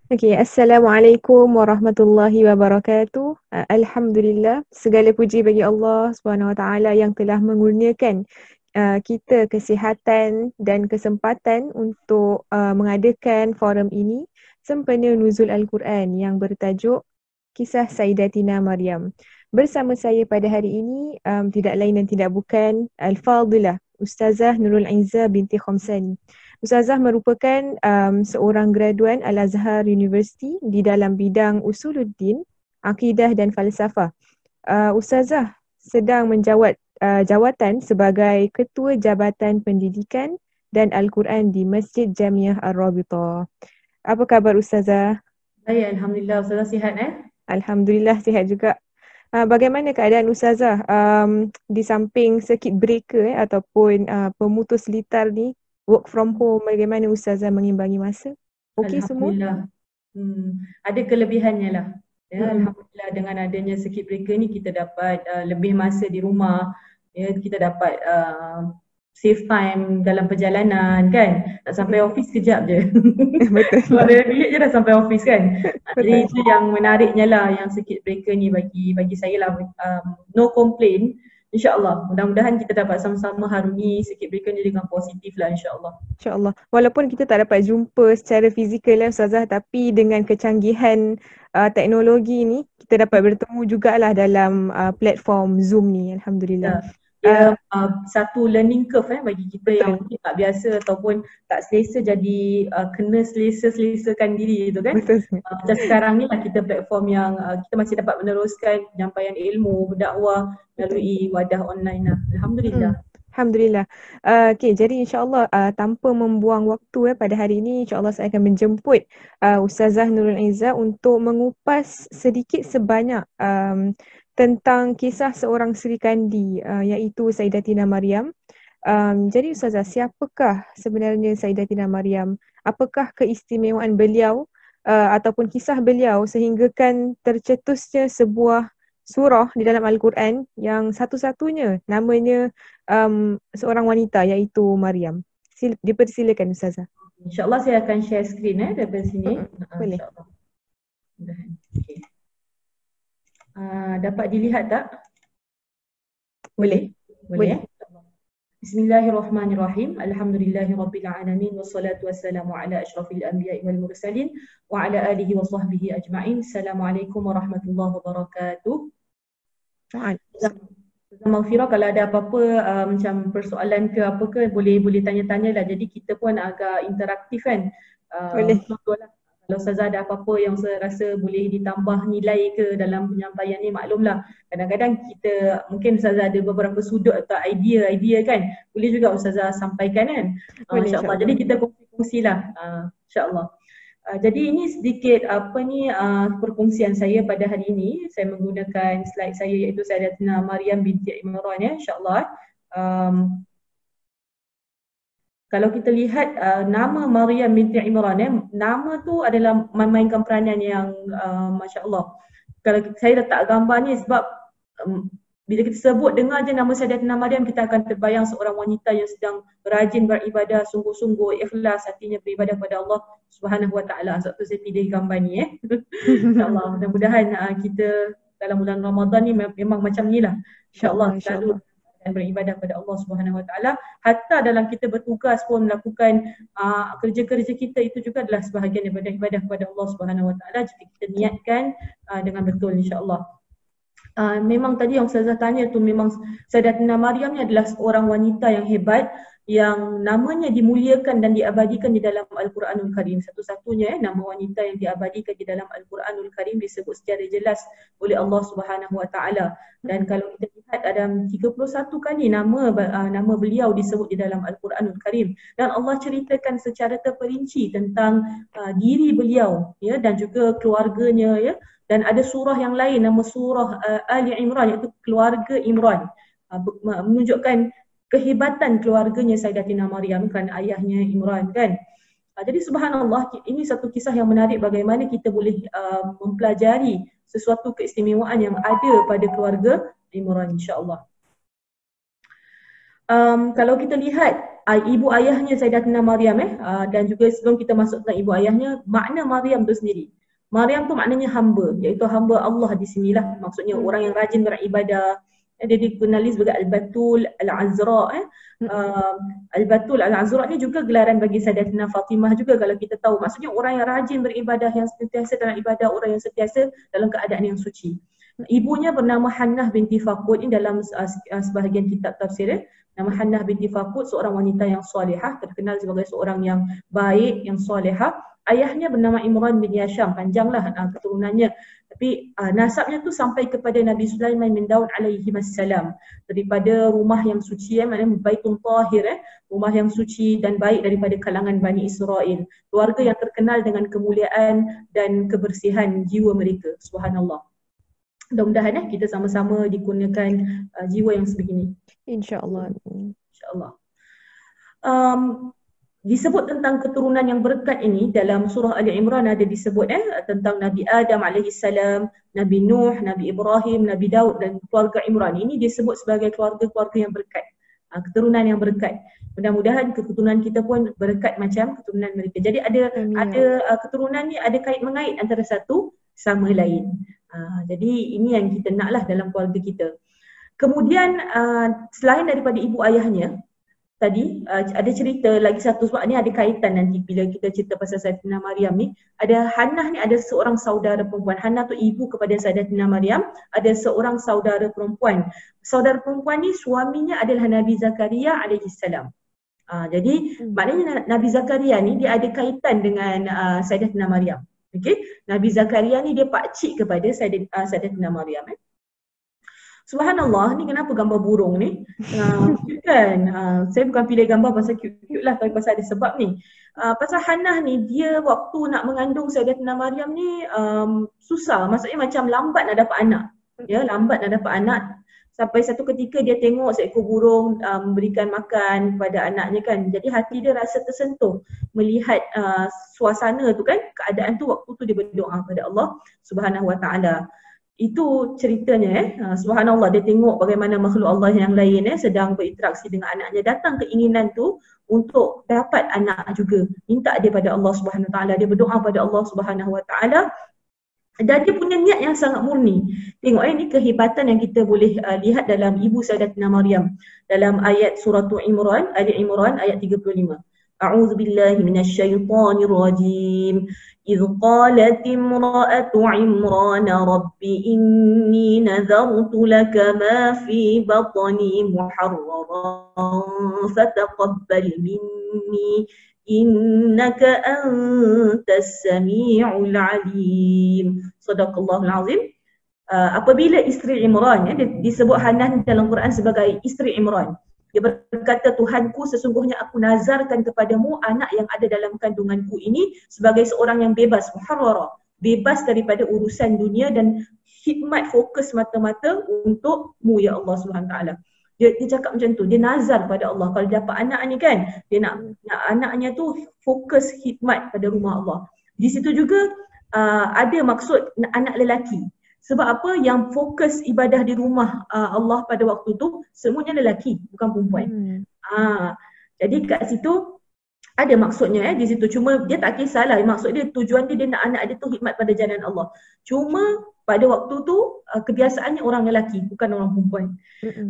Okey, Assalamualaikum warahmatullahi wabarakatuh. Alhamdulillah, segala puji bagi Allah Subhanahu Wa Taala yang telah mengurniakan kita kesihatan dan kesempatan untuk mengadakan forum ini sempena nuzul Al-Quran yang bertajuk Kisah Sayyidatina Maryam. Bersama saya pada hari ini tidak lain dan tidak bukan Al-Fadilah Ustazah Nurul Aizah binti Khamsani. Ustazah merupakan seorang graduan Al-Azhar University di dalam bidang Usuluddin, Akidah dan Falsafah. Ustazah sedang menjawat jawatan sebagai Ketua Jabatan Pendidikan dan Al-Quran di Masjid Jamiah Ar-Rabitah. Apa khabar Ustazah? Baik, Alhamdulillah. Ustazah sihat Alhamdulillah sihat juga. Bagaimana keadaan Ustazah di samping circuit breaker ataupun pemutus litar ni? Work from home, bagaimana Ustazah mengimbangi masa? Okey semua? Alhamdulillah. Ada kelebihannya lah. Ya, Alhamdulillah dengan adanya circuit breaker ni kita dapat lebih masa di rumah. Ya, kita dapat save time dalam perjalanan kan. Tak sampai office kejap je. Betul. Kalau ada duit je dah sampai office kan. Jadi itu yang menariknya lah yang circuit breaker ni bagi saya lah. No complaint. InsyaAllah, mudah-mudahan kita dapat sama-sama harungi circuit breaker ni dengan positif lah insyaAllah. InsyaAllah. Walaupun kita tak dapat jumpa secara fizikal lah Ustazah, tapi dengan kecanggihan teknologi ni, kita dapat bertemu jugalah dalam platform Zoom ni. Alhamdulillah. Satu learning curve bagi kita betul. Yang mungkin tak biasa ataupun tak selesa jadi kena selesa-selesakan diri tu kan. Betul. Macam sekarang ni lah kita platform yang kita masih dapat meneruskan penyampaian ilmu, berdakwah melalui wadah online lah. Alhamdulillah. Alhamdulillah. Okay, jadi insyaAllah tanpa membuang waktu pada hari ini, insyaAllah saya akan menjemput Ustazah Nurul Aizah untuk mengupas sedikit sebanyak tentang kisah seorang Sri Kandi iaitu Sayyidatina Maryam. Jadi Ustazah, siapakah sebenarnya Sayyidatina Maryam? Apakah keistimewaan beliau ataupun kisah beliau sehinggakan tercetusnya sebuah surah di dalam Al-Quran yang satu-satunya namanya seorang wanita iaitu Maryam. Dipersilakan Ustazah. InsyaAllah saya akan share screen daripada sini. Boleh. Okay. Dapat dilihat tak? Boleh. Boleh. Bismillahirrahmanirrahim. Alhamdulillahirabbil alamin wassalatu wassalamu ala asyrafil anbiya'i wal mursalin wa ala alihi wa sahbihi ajma'in. Assalamualaikum warahmatullahi wabarakatuh. Maghfirah kalau ada apa-apa macam persoalan ke apa ke boleh tanya-tanya lah. Jadi kita pun agak interaktif kan. Boleh. Kalau Ustazah ada apa-apa yang saya rasa boleh ditambah nilai ke dalam penyampaian ni, maklumlah. Kadang-kadang kita, mungkin Ustazah ada beberapa sudut atau idea kan. Boleh juga Ustazah sampaikan kan. InsyaAllah. Jadi kita kongsi lah. InsyaAllah. Jadi ini sedikit perkongsian saya pada hari ini. Saya menggunakan slide saya iaitu Sayyidatina Maryam binti Imran insyaAllah. Kalau kita lihat nama Maryam binti Imran, nama tu adalah memainkan peranan yang Masya Allah. Kalau saya letak gambar ni sebab bila kita sebut dengar je nama Sayyidatina Maryam, kita akan terbayang seorang wanita yang sedang rajin beribadah, sungguh-sungguh ikhlas hatinya beribadah kepada Allah Subhanahu Wa Taala. Sebab tu saya pilih gambar ni InsyaAllah. Mudah-mudahan kita dalam bulan Ramadan ni memang macam ni lah. InsyaAllah selalu beribadah kepada Allah Subhanahu Wa Taala. Hatta dalam kita bertugas pun melakukan kerja-kerja kita itu juga adalah sebahagian daripada ibadah kepada Allah Subhanahu Wa Taala jika kita niatkan dengan betul insya-Allah. Memang tadi yang Ustazah tanya tu memang Sayyidatina Maryam ni adalah seorang wanita yang hebat yang namanya dimuliakan dan diabadikan di dalam Al-Quranul Karim. Satu-satunya nama wanita yang diabadikan di dalam Al-Quranul Karim disebut secara jelas oleh Allah Subhanahu Wa Taala. Dan kalau kita lihat ada 31 kali nama beliau disebut di dalam Al-Quranul Karim, dan Allah ceritakan secara terperinci tentang diri beliau, ya, dan juga keluarganya, ya. Dan ada surah yang lain nama surah Ali Imran, iaitu keluarga Imran, menunjukkan kehebatan keluarganya Sayyidatina Maryam kerana ayahnya Imran, kan. Jadi subhanallah, ini satu kisah yang menarik bagaimana kita boleh mempelajari sesuatu keistimewaan yang ada pada keluarga Imran, insya-Allah. Kalau kita lihat ibu ayahnya Sayyidatina Maryam, dan juga sebelum kita masuk tentang ibu ayahnya, makna Maryam tu sendiri. Maryam tu maknanya hamba, iaitu hamba Allah di sinilah, maksudnya orang yang rajin beribadah. Dia dikenali sebagai Al-Batul Al-Azra. Al-Batul Al-Azra ni juga gelaran bagi Sayyidatina Fatimah juga, kalau kita tahu. Maksudnya orang yang rajin beribadah, yang sentiasa dalam ibadah, orang yang sentiasa dalam keadaan yang suci. Ibunya bernama Hannah binti Faqud. Ini dalam sebahagian kitab tafsir. Nama Hannah binti Faqud, seorang wanita yang solehah, terkenal sebagai seorang yang baik, yang solehah. Ayahnya bernama Imran bin Yasham, panjanglah keturunannya. Tapi nasabnya tu sampai kepada Nabi Sulaiman bin Daud alaihi wassalam, daripada rumah yang suci, maknanya Baitun Tahir, rumah yang suci dan baik daripada kalangan Bani Israel. Keluarga yang terkenal dengan kemuliaan dan kebersihan jiwa mereka. Subhanallah. Mudah-mudahan kita sama-sama dikurniakan jiwa yang sebegini. InsyaAllah. InsyaAllah. Disebut tentang keturunan yang berkat ini dalam surah Ali Imran, ada disebut tentang Nabi Adam alaihissalam, Nabi Nuh, Nabi Ibrahim, Nabi Daud dan keluarga Imran. Ini disebut sebagai keluarga-keluarga yang berkat, keturunan yang berkat. Mudah-mudahan keturunan kita pun berkat macam keturunan mereka. Jadi ada keturunan ni ada kait mengait antara satu sama lain. Jadi ini yang kita naklah dalam keluarga kita. Kemudian selain daripada ibu ayahnya tadi, ada cerita lagi satu, sebab ni ada kaitan nanti bila kita cerita pasal Sayyidatina Maryam ni. Ada Hannah ni ada seorang saudara perempuan. Hannah tu ibu kepada Sayyidatina Maryam, ada seorang saudara perempuan. Saudara perempuan ni suaminya adalah Nabi Zakaria alaihissalam. Jadi maknanya Nabi Zakaria ni dia ada kaitan dengan Sayyidatina Maryam. Okey, Nabi Zakaria ni dia pakcik kepada Sayyidatina Maryam. Subhanallah, ni kenapa gambar burung ni? Kan, saya bukan pilih gambar pasal cute-cute lah, tapi pasal ada sebab ni. Pasal Hannah ni, dia waktu nak mengandung Sayyidatina Maryam ni susah, maksudnya macam lambat nak dapat anak. Ya, lambat nak dapat anak. Sampai satu ketika dia tengok seekor burung memberikan makan kepada anaknya, kan. Jadi hati dia rasa tersentuh melihat suasana tu, kan. Keadaan tu, waktu tu dia berdoa kepada Allah Subhanahu Wa Taala. Itu ceritanya. Subhanallah, dia tengok bagaimana makhluk Allah yang lain sedang berinteraksi dengan anaknya. Datang keinginan tu untuk dapat anak juga. Minta dia pada Allah Subhanahu Wa Taala. Dia berdoa pada Allah Subhanahu Wa Taala. Dan dia punya niat yang sangat murni. Tengok ini kehebatan yang kita boleh lihat dalam ibu Sayyidatina Maryam. Dalam ayat surah Imran, Ali Imran ayat 35. A'udzu billahi minasyaitonir rajim. إذ قالت امرأة عمران رب إني نذرت لك ما في بطني محررا فتقبل مني إنك أنت السميع العليم. صدق الله العظيم. Apabila isteri Imran, disebut Hannah dalam Quran sebagai isteri Imran. Dia berkata, Tuhanku, sesungguhnya aku nazarkan kepadamu anak yang ada dalam kandunganku ini sebagai seorang yang bebas, muharrara, bebas daripada urusan dunia dan khidmat, fokus mata-mata untukmu ya Allah Subhanahu Taala. Dia cakap macam tu, dia nazar pada Allah. Kalau dapat anak ni, kan, dia nak anaknya tu fokus khidmat pada rumah Allah. Di situ juga ada maksud anak lelaki. Sebab apa? Yang fokus ibadah di rumah Allah pada waktu tu semuanya lelaki, bukan perempuan. Jadi kat situ ada maksudnya di situ. Cuma dia tak kisahlah, maksud dia, tujuan dia nak anak dia tu khidmat pada jalan Allah. Cuma pada waktu tu kebiasaannya orang lelaki, bukan orang perempuan.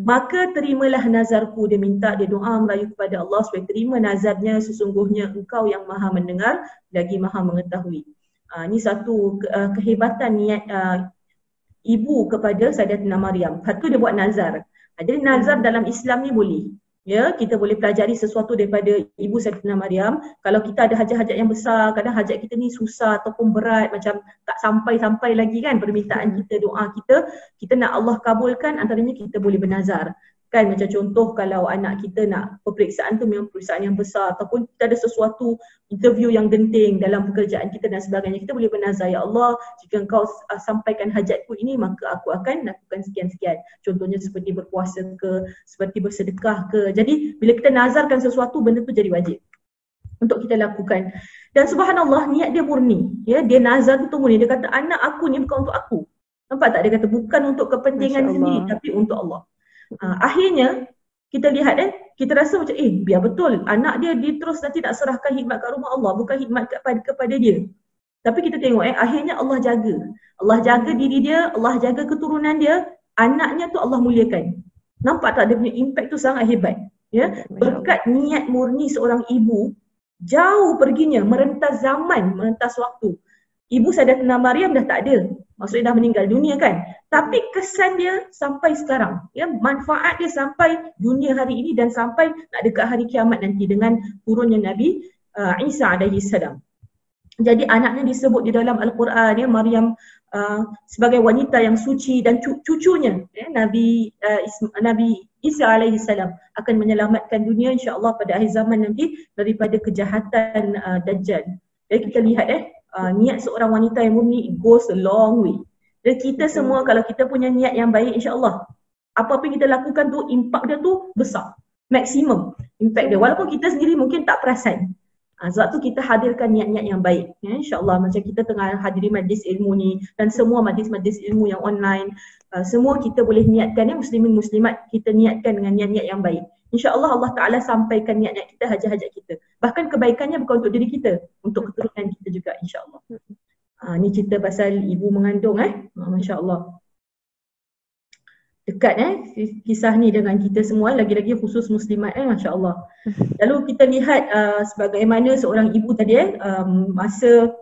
Maka terimalah nazarku, dia minta, dia doa merayu kepada Allah supaya terima nazarnya, sesungguhnya engkau yang maha mendengar lagi maha mengetahui. Ini satu kehebatan niat ibu kepada Sayyidatina Maryam. Satu, dia buat nazar. Jadi nazar dalam Islam ni boleh. Ya, kita boleh pelajari sesuatu daripada Ibu Sayyidatina Maryam. Kalau kita ada hajat-hajat yang besar, kadang hajat kita ni susah ataupun berat, macam tak sampai-sampai lagi kan permintaan kita, doa kita nak Allah kabulkan, antaranya kita boleh bernazar. Kan macam contoh kalau anak kita nak peperiksaan tu memang peperiksaan yang besar, ataupun kita ada sesuatu interview yang genting dalam pekerjaan kita dan sebagainya, kita boleh bernazar, ya Allah, jika engkau sampaikan hajatku ini maka aku akan lakukan sekian-sekian. Contohnya seperti berpuasa ke, seperti bersedekah ke. Jadi bila kita nazarkan sesuatu, benda tu jadi wajib untuk kita lakukan. Dan subhanallah, niat dia murni. Ya, dia nazar tu murni. Dia kata anak aku ni bukan untuk aku. Nampak tak? Dia kata bukan untuk kepentingan sendiri tapi untuk Allah. Akhirnya kita lihat kita rasa macam biar betul anak dia terus nanti nak serahkan khidmat kat rumah Allah, bukan khidmat kepada dia. Tapi kita tengok akhirnya Allah jaga. Allah jaga diri dia, Allah jaga keturunan dia, anaknya tu Allah muliakan. Nampak tak dia punya impact tu sangat hebat. Ya, berkat niat murni seorang ibu, jauh perginya, merentas zaman, merentas waktu. Ibu Sayyidatina Maryam dah tak ada, maksudnya dah meninggal dunia kan. Tapi kesan dia sampai sekarang, ya, manfaat dia sampai dunia hari ini dan sampai nak dekat hari kiamat nanti dengan turunnya Nabi Isa alaihi salam. Jadi anaknya disebut di dalam Al-Quran, ya, Maryam sebagai wanita yang suci, dan cucunya Nabi Isa alaihi salam akan menyelamatkan dunia insya-Allah pada akhir zaman nanti daripada kejahatan Dajjal. Jadi kita lihat niat seorang wanita yang murni, it goes a long way. Dan kita semua kalau kita punya niat yang baik, insya-Allah apa-apa yang kita lakukan tu impak dia tu besar, maksimum impact dia, walaupun kita sendiri mungkin tak perasan. Sebab tu kita hadirkan niat-niat yang baik, ya, insya-Allah. Macam kita tengah hadiri majlis ilmu ni dan semua majlis-majlis ilmu yang online, semua kita boleh niatkan, ya, muslimin muslimat, kita niatkan dengan niat-niat yang baik. InsyaAllah Allah Ta'ala sampaikan niat-niat kita, hajat-hajat kita. Bahkan kebaikannya bukan untuk diri kita, untuk keturunan kita juga, insyaAllah. Ni cerita pasal ibu mengandung, Masya Allah. Dekat kisah ni dengan kita semua, lagi-lagi khusus muslimat, Masya Allah. Lalu kita lihat sebagaimana seorang ibu tadi, masa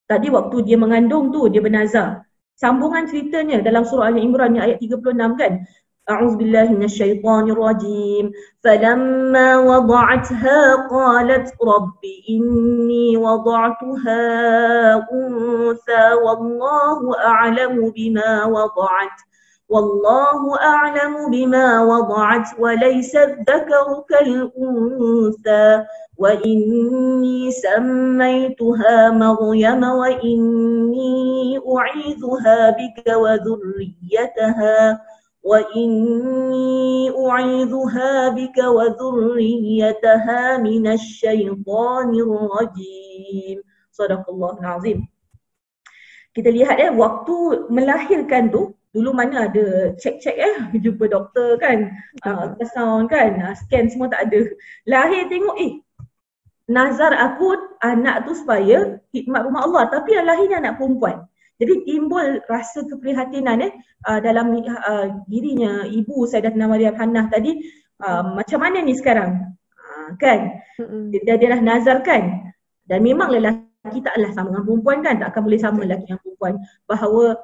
tadi waktu dia mengandung tu, dia bernazar. Sambungan ceritanya dalam surah Al-Imran ayat 36 kan. أعوذ بالله من الشيطان الرجيم فلما وضعتها قالت رب إني وضعتها أنثى والله أعلم بما وضعت وليس الذكر كالأنثى وإني سميتها مريم وإني أعيذها بك وذريتها من الشيطان الرجيم. Sadaqallahul Azim. Kita lihat waktu melahirkan tu, dulu mana ada cek-cek jumpa doktor kan, ultrasound kan, scan semua tak ada. Lahir tengok nazar aku anak tu supaya khidmat rumah Allah, tapi yang lahirnya anak perempuan. Jadi timbul rasa keprihatinan dalam dirinya ibu Sayyidatina Maryam Hannah tadi, macam mana ni sekarang? Kan? Dia dah nazar kan? Dan memang lelaki taklah sama dengan perempuan kan? Tak akan boleh sama lelaki dengan perempuan. Bahawa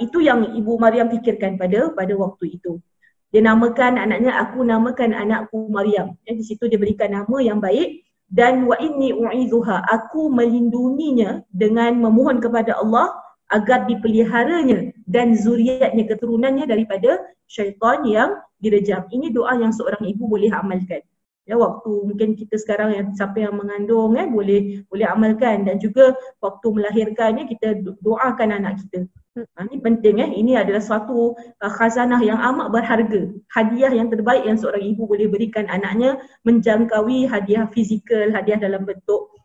itu yang ibu Maryam fikirkan pada waktu itu. Dia namakan anaknya, aku namakan anakku Maryam. Di situ dia berikan nama yang baik. Dan wa inni u'izuha, aku melindunginya dengan memohon kepada Allah agar dipeliharanya dan zuriatnya, keturunannya daripada syaitan yang direjam. Ini doa yang seorang ibu boleh amalkan. Ya, waktu mungkin kita sekarang yang siapa yang mengandung boleh amalkan, dan juga waktu melahirkannya kita doakan anak kita. Ini penting Ini adalah suatu khazanah yang amat berharga. Hadiah yang terbaik yang seorang ibu boleh berikan anaknya, menjangkaui hadiah fizikal, hadiah dalam bentuk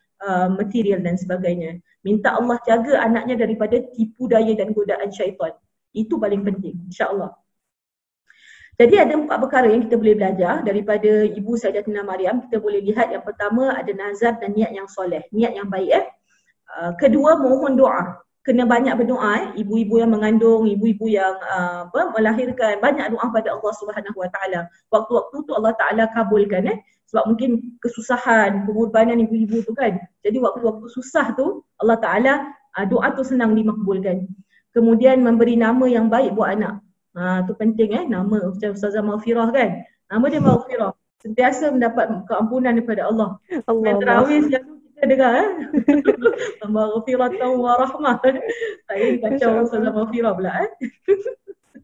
material dan sebagainya. Minta Allah jaga anaknya daripada tipu daya dan godaan syaitan. Itu paling penting, insya-Allah. Jadi ada 4 perkara yang kita boleh belajar daripada ibu Sayyidatina Maryam. Kita boleh lihat yang pertama ada nazar dan niat yang soleh, niat yang baik. Kedua, mohon doa. Kena banyak berdoa. Ibu-ibu yang mengandung, ibu-ibu yang melahirkan, banyak doa pada Allah Subhanahu Wa Taala. Waktu-waktu tu Allah Taala kabulkan sebab mungkin kesusahan, pengorbanan ibu-ibu tu kan. Jadi waktu-waktu susah tu Allah Ta'ala doa tu senang dimakbulkan. Kemudian memberi nama yang baik buat anak. Tu penting nama macam Ustazah Maghfirah kan. Nama dia Maghfirah. sentiasa mendapat keampunan daripada Allah. Allah Main Allah. tarawih selalu kita dengar maghfiratan wa rahmah. Saya ni kacau Ustazah Maghfirah pula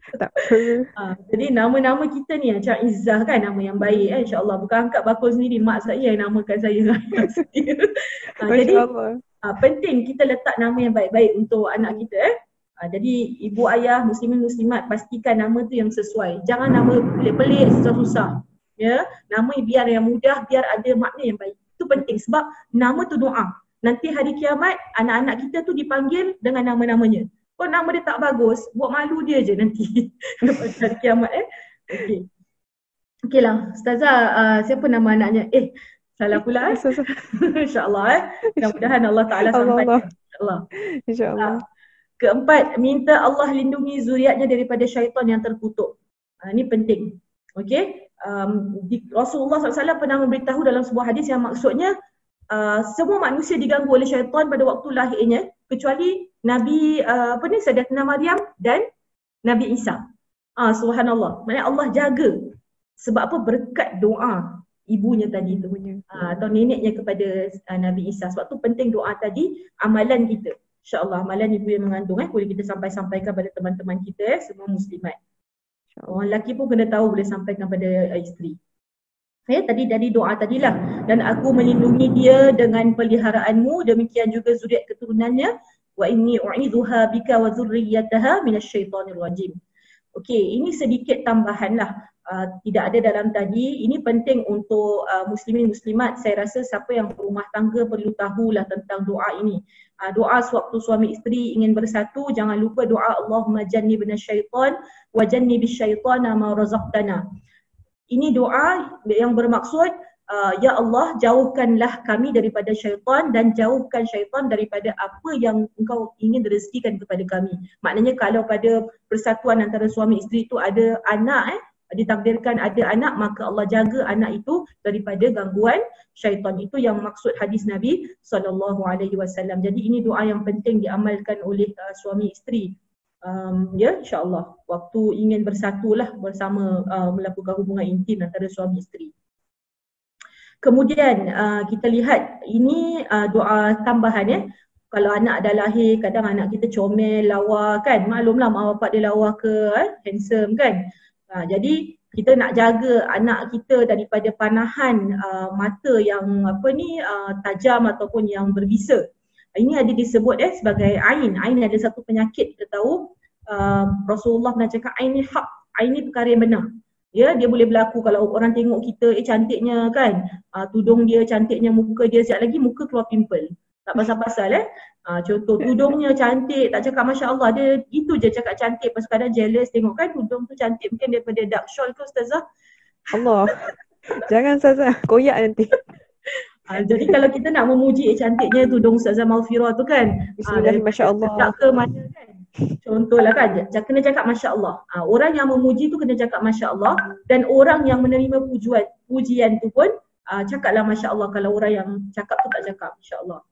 Tak apa. Jadi nama-nama kita ni macam Izzah kan, nama yang baik insya-Allah. Bukan angkat bakul sendiri, mak saya yang namakan saya. Jadi penting kita letak nama yang baik-baik untuk anak kita Jadi ibu ayah muslimin muslimat pastikan nama tu yang sesuai. Jangan nama pelik-pelik, susah-susah. Ya, nama biar yang mudah, biar ada makna yang baik. Itu penting sebab nama tu doa. Nanti hari kiamat anak-anak kita tu dipanggil dengan nama-namanya. Kalau nama dia tak bagus, buat malu dia je nanti lepas hari kiamat Okey. Okeylah, Ustazah, siapa nama anaknya? Salah pula InsyaAllah mudah-mudahan Allah Ta'ala sampaikan InsyaAllah. InsyaAllah. Keempat, minta Allah lindungi zuriatnya daripada syaitan yang terkutuk. Ini penting. Okey. Rasulullah SAW pernah memberitahu dalam sebuah hadis yang maksudnya semua manusia diganggu oleh syaitan pada waktu lahirnya kecuali Nabi Sayyidatina Maryam dan Nabi Isa. Subhanallah. Maksudnya Allah jaga. Sebab apa? Berkat doa ibunya tadi tu. Atau neneknya kepada Nabi Isa. Sebab tu penting doa tadi, amalan kita. InsyaAllah amalan ibu yang mengandung boleh kita sampaikan pada teman-teman kita semua muslimat. Orang lelaki pun kena tahu, boleh sampaikan pada isteri. Tadi dari doa tadilah, dan aku melindungi dia dengan peliharaanmu, demikian juga zuriat keturunannya, wa inni u'idzuha bika wa dzurriyyataha minasyaitonir rajim. Okey, ini sedikit tambahanlah. Tidak ada dalam tadi. Ini penting untuk muslimin muslimat. Saya rasa siapa yang berumah tangga perlu tahulah tentang doa ini. Doa sewaktu suami isteri ingin bersatu, jangan lupa doa Allahumma jannibna syaitan wa jannibis syaitana ma razaqtana. Ini doa yang bermaksud ya Allah, jauhkanlah kami daripada syaitan dan jauhkan syaitan daripada apa yang engkau ingin rezekikan kepada kami. Maknanya kalau pada persatuan antara suami isteri itu ada anak ditakdirkan ada anak, maka Allah jaga anak itu daripada gangguan syaitan. Itu yang maksud hadis Nabi SAW. Jadi ini doa yang penting diamalkan oleh suami isteri. InsyaAllah waktu ingin bersatulah bersama melakukan hubungan intim antara suami isteri. Kemudian kita lihat ini doa tambahan Kalau anak dah lahir, kadang anak kita comel, lawa kan. Maklumlah mak bapak dia lawa ke handsome kan. Jadi kita nak jaga anak kita daripada panahan mata yang tajam ataupun yang berbisa. Ini ada disebut sebagai ain. Ain ada satu penyakit kita tahu. Rasulullah pernah cakap ain ni hak, ain ni perkara yang benar. Dia boleh berlaku kalau orang tengok kita cantiknya kan. Tudung dia cantiknya, muka dia, sekejap lagi muka keluar pimple. Tak pasal-pasal contoh tudungnya cantik, tak cakap Masya Allah, dia itu je cakap cantik, pas kadang jealous tengok kan tudung tu cantik, mungkin daripada dark shawl ke Ustazah. Allah. Jangan Ustazah, koyak nanti. Jadi kalau kita nak memuji cantiknya tudung Ustazah Maghfirah tu kan, Masya Allah. Tak ke mana kan. Contohlah kan, kena cakap Masya Allah. Orang yang memuji tu kena cakap Masya Allah, dan orang yang menerima pujian tu pun cakaplah Masya Allah kalau orang yang cakap tu tak cakap Masya Allah.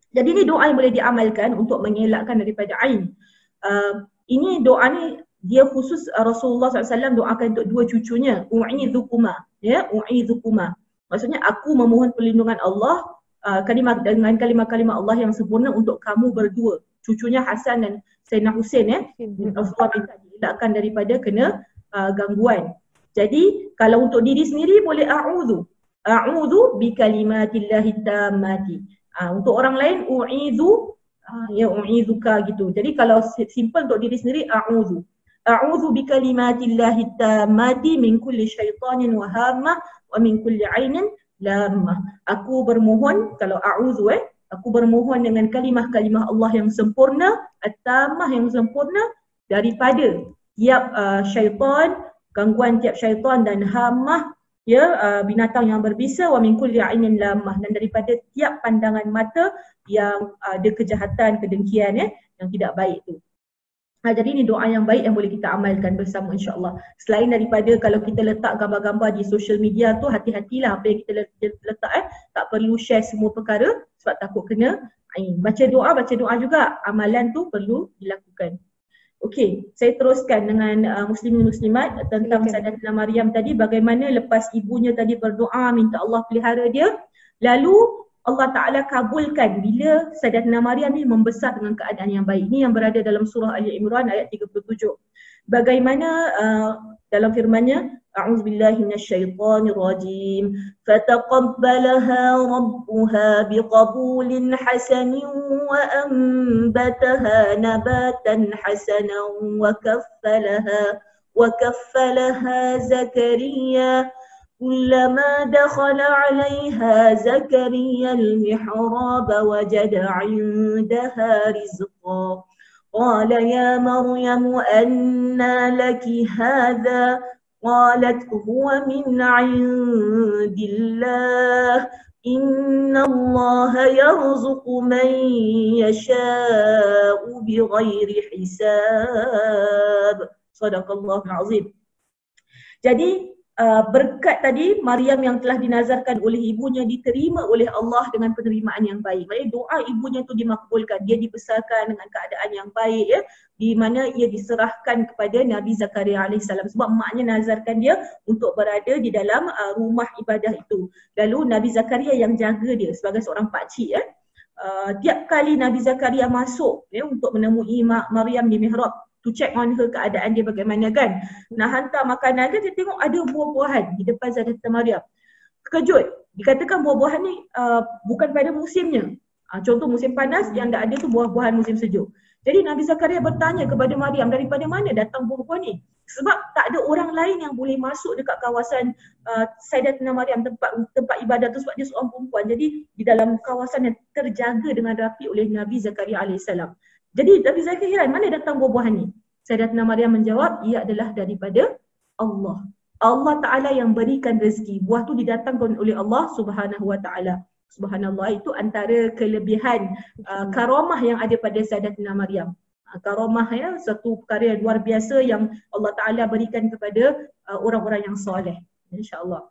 Jadi ini doa yang boleh diamalkan untuk mengelakkan daripada ain. Ini doa ni dia khusus Rasulullah SAW doakan untuk dua cucunya. U'idhukuma. U'idhukuma. Maksudnya aku memohon perlindungan Allah dengan kalimah-kalimah Allah yang sempurna untuk kamu berdua. Cucunya Hasan dan Sayyidina Husain Rasulullah minta dielakkan daripada kena gangguan. Jadi kalau untuk diri sendiri boleh a'udhu bi kalimatillahi tammati. Untuk orang lain u'idzuka gitu. Jadi kalau simple untuk diri sendiri a'udzu bi kalimatillahi tammati min kulli syaitanin wa hammah wa min kulli ainin lammah. Aku bermohon, kalau a'udzu aku bermohon dengan kalimah-kalimah Allah yang sempurna, at-tammah yang sempurna daripada tiap syaitan, gangguan tiap syaitan, dan hammah binatang yang berbisa, wa min kulli ainin lammah, dan daripada tiap pandangan mata yang ada kejahatan, kedengkian yang tidak baik tu. Jadi ini doa yang baik yang boleh kita amalkan bersama insya-Allah. Selain daripada kalau kita letak gambar-gambar di social media tu, hati-hatilah apa yang kita letak tak perlu share semua perkara sebab takut kena ain. Baca doa juga, amalan tu perlu dilakukan. Okey, saya teruskan dengan muslimin muslimat tentang Silakan. Sayyidatina Maryam tadi, bagaimana lepas ibunya tadi berdoa minta Allah pelihara dia, lalu Allah Ta'ala kabulkan bila Sayyidatina Maryam ni membesar dengan keadaan yang baik. Ini yang berada dalam surah Ali Imran ayat 37. Bagaimana dalam firman-Nya, a'udzubillahi minasyaitonir rajim, fataqabbalaha rabbuha biqabulin hasanin wa anbataha nabatan hasanan وكفلها زكريا كلما دخل عليها زكريا المحراب وجد عندها رزقا قال يا مريم أنى لك هذا قالت هو من عند الله إن الله يرزق من يشاء بغير حساب صدق الله العظيم. Jadi berkat tadi Maryam yang telah dinazarkan oleh ibunya diterima oleh Allah dengan penerimaan yang baik. Maksudnya doa ibunya tu dimakbulkan, dia dibesarkan dengan keadaan yang baik ya, di mana ia diserahkan kepada Nabi Zakaria alaihissalam sebab maknya nazarkan dia untuk berada di dalam rumah ibadah itu. Lalu Nabi Zakaria yang jaga dia sebagai seorang pakcik ya. Tiap kali Nabi Zakaria masuk ya untuk menemui Maryam di mihrab to check on her, keadaan dia bagaimana kan. Nak hantar makanan kan, dia tengok ada buah-buahan di depan Sayyidatina Maryam. Terkejut. Dikatakan buah-buahan ni bukan pada musimnya. Contoh musim panas, yang tak ada tu buah-buahan musim sejuk. Jadi Nabi Zakaria bertanya kepada Maryam, daripada mana datang buah-buah ni? Sebab tak ada orang lain yang boleh masuk dekat kawasan Sayyidatina Maryam, tempat ibadah tu, sebab dia seorang perempuan. Jadi di dalam kawasan yang terjaga dengan rapi oleh Nabi Zakaria alaihissalam. Jadi Nabi Zakaria heran, mana datang buah-buahan ni? Sayyidatina Maryam menjawab, ia adalah daripada Allah. Allah Ta'ala yang berikan rezeki. Buah tu didatangkan oleh Allah Subhanahu Wa Ta'ala. Subhanallah, itu antara kelebihan karamah yang ada pada Sayyidatina Maryam. Karamah ya, satu perkara yang luar biasa yang Allah Ta'ala berikan kepada orang-orang yang soleh, insya-Allah,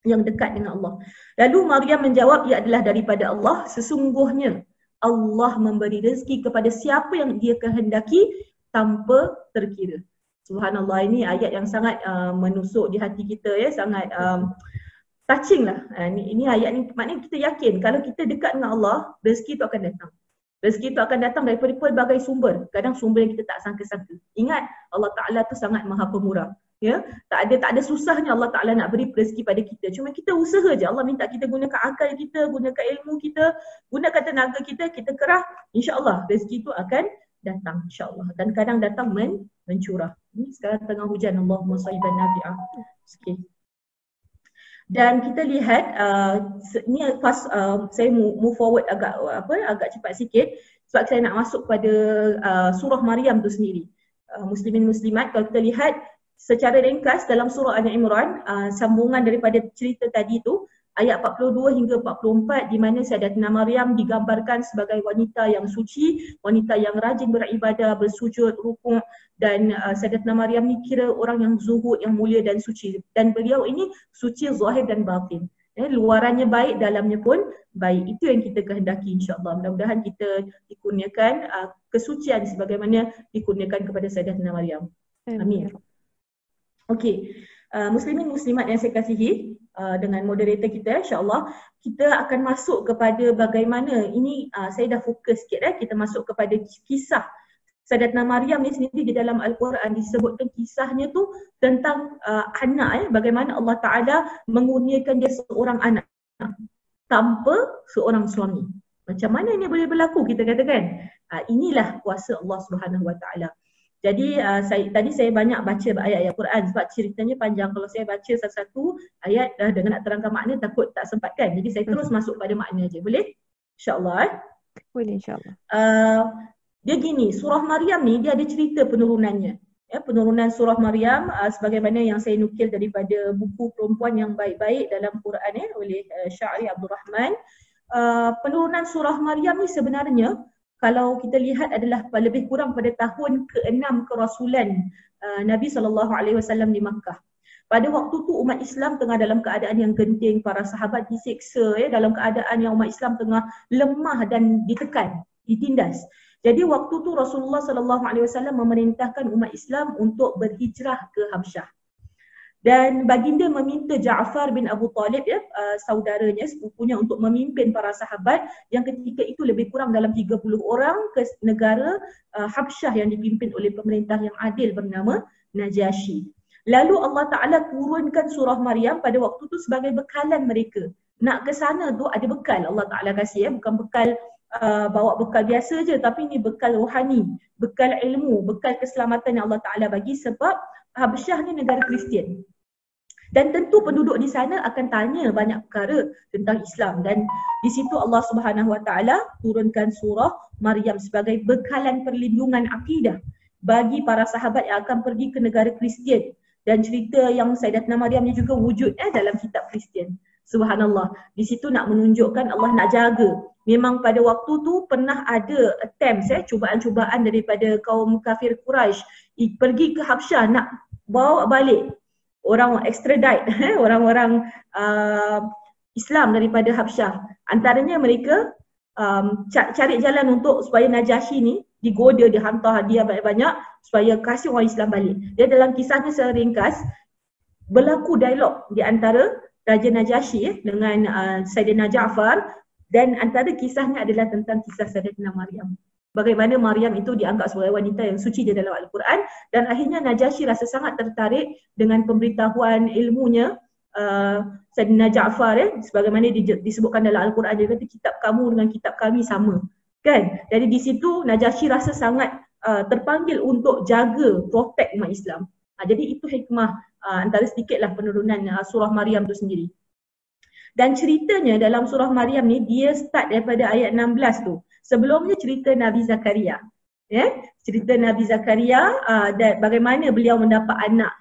yang dekat dengan Allah. Lalu Maryam menjawab, ia adalah daripada Allah. Sesungguhnya Allah memberi rezeki kepada siapa yang dia kehendaki tanpa terkira. Subhanallah, ini ayat yang sangat menusuk di hati kita ya, sangat touching lah. Ini ayat ni maknanya kita yakin kalau kita dekat dengan Allah, rezeki tu akan datang. Rezeki tu akan datang daripada pelbagai sumber. Kadang sumber yang kita tak sangka-sangka. Ingat, Allah Ta'ala tu sangat maha pemurah. Ya, tak ada susahnya Allah Ta'ala nak beri rezeki pada kita. Cuma kita usaha je. Allah minta kita gunakan akal kita, gunakan ilmu kita, gunakan tenaga kita, kita kerah, insya-Allah rezeki itu akan datang, insya-Allah. Dan kadang datang mencurah. Ini sekarang tengah hujan, Allahumma sayyiban nafi'ah. Okey. Dan kita lihat ni pas saya move forward agak cepat sikit sebab saya nak masuk pada surah Maryam tu sendiri. Muslimin muslimat, kalau kita lihat secara ringkas dalam surah Ali Imran, sambungan daripada cerita tadi tu, ayat 42 hingga 44, di mana Sayyidatina Maryam digambarkan sebagai wanita yang suci, wanita yang rajin beribadah, bersujud, rukuk, dan Sayyidatina Maryam ni kira orang yang zuhud, yang mulia dan suci. Dan beliau ini suci zahir dan batin. Luarannya baik, dalamnya pun baik. Itu yang kita kehendaki, insya-Allah. Mudah-mudahan kita dikurniakan kesucian sebagaimana dikurniakan kepada Sayyidatina Maryam. Amin. Okey, muslimin muslimat yang saya kasihi, dengan moderator kita, insya-Allah kita akan masuk kepada bagaimana ini. Saya dah fokus sikit kita masuk kepada kisah Sayyidatina Maryam ni sendiri. Di dalam Al-Quran disebutkan kisahnya tu tentang anak bagaimana Allah Ta'ala mengurniakan dia seorang anak tanpa seorang suami. Macam mana ini boleh berlaku, kita katakan? Inilah kuasa Allah Subhanahu Wa Ta'ala. Jadi tadi saya banyak baca ayat-ayat Quran sebab ceritanya panjang. Kalau saya baca satu-satu ayat dengan nak terangkan makna takut tak sempat kan. Jadi saya terus masuk pada makna je. Boleh? InsyaAllah. Boleh, insyaAllah. Dia gini, surah Maryam ni dia ada cerita penurunannya. Ya, penurunan surah Maryam sebagaimana yang saya nukil daripada buku Perempuan yang Baik-Baik dalam Quran oleh Sya'ri Abdul Rahman. Penurunan surah Maryam ni sebenarnya kalau kita lihat adalah lebih kurang pada tahun ke-6 kerasulan Nabi SAW di Makkah. Pada waktu tu umat Islam tengah dalam keadaan yang genting, para sahabat disiksa dalam keadaan yang umat Islam tengah lemah dan ditekan, ditindas. Jadi waktu tu Rasulullah sallallahu alaihi wasallam memerintahkan umat Islam untuk berhijrah ke Habsyah. Dan baginda meminta Ja'far bin Abu Talib, saudaranya, sepupunya, untuk memimpin para sahabat yang ketika itu lebih kurang dalam 30 orang ke negara Habsyah yang dipimpin oleh pemerintah yang adil bernama Najasyi. Lalu Allah Ta'ala turunkan surah Maryam pada waktu tu sebagai bekalan mereka. Nak ke sana tu ada bekal Allah Ta'ala kasih, bukan bekal bawa bekal biasa je, tapi ni bekal rohani, bekal ilmu, bekal keselamatan yang Allah Ta'ala bagi, sebab Habsyah ni negara Kristian. Dan tentu penduduk di sana akan tanya banyak perkara tentang Islam, dan di situ Allah Subhanahu Wa Ta'ala turunkan surah Maryam sebagai bekalan perlindungan akidah bagi para sahabat yang akan pergi ke negara Kristian. Dan cerita yang Sayyidatina Maryam ni juga wujud dalam kitab Kristian. Subhanallah. Di situ nak menunjukkan Allah nak jaga. Memang pada waktu tu pernah ada attempts, cubaan-cubaan daripada kaum kafir Quraisy pergi ke Habsyah nak bawa balik orang extradite orang-orang Islam daripada Habsyah. Antaranya mereka cari jalan untuk supaya Najasyi ni digoda, dihantar hadiah banyak-banyak supaya kasih orang Islam balik. Dia dalam kisahnya secara ringkas berlaku dialog di antara Raja Najasyi dengan Sayyidina Ja'far, dan antara kisahnya adalah tentang kisah Sayyidatina Maryam. Bagaimana Maryam itu dianggap sebagai wanita yang suci di dalam Al-Quran, dan akhirnya Najasyi rasa sangat tertarik dengan pemberitahuan ilmunya Sayyidina Ja'far, sebagaimana disebutkan dalam Al-Quran, dia kata kitab kamu dengan kitab kami sama, kan? Jadi di situ Najasyi rasa sangat terpanggil untuk jaga, protect umat Islam. Jadi itu hikmah antara sedikitlah penurunan surah Maryam itu sendiri. Dan ceritanya dalam surah Maryam ni dia start daripada ayat 16 tu. Sebelumnya cerita Nabi Zakaria. Cerita Nabi Zakaria dan bagaimana beliau mendapat anak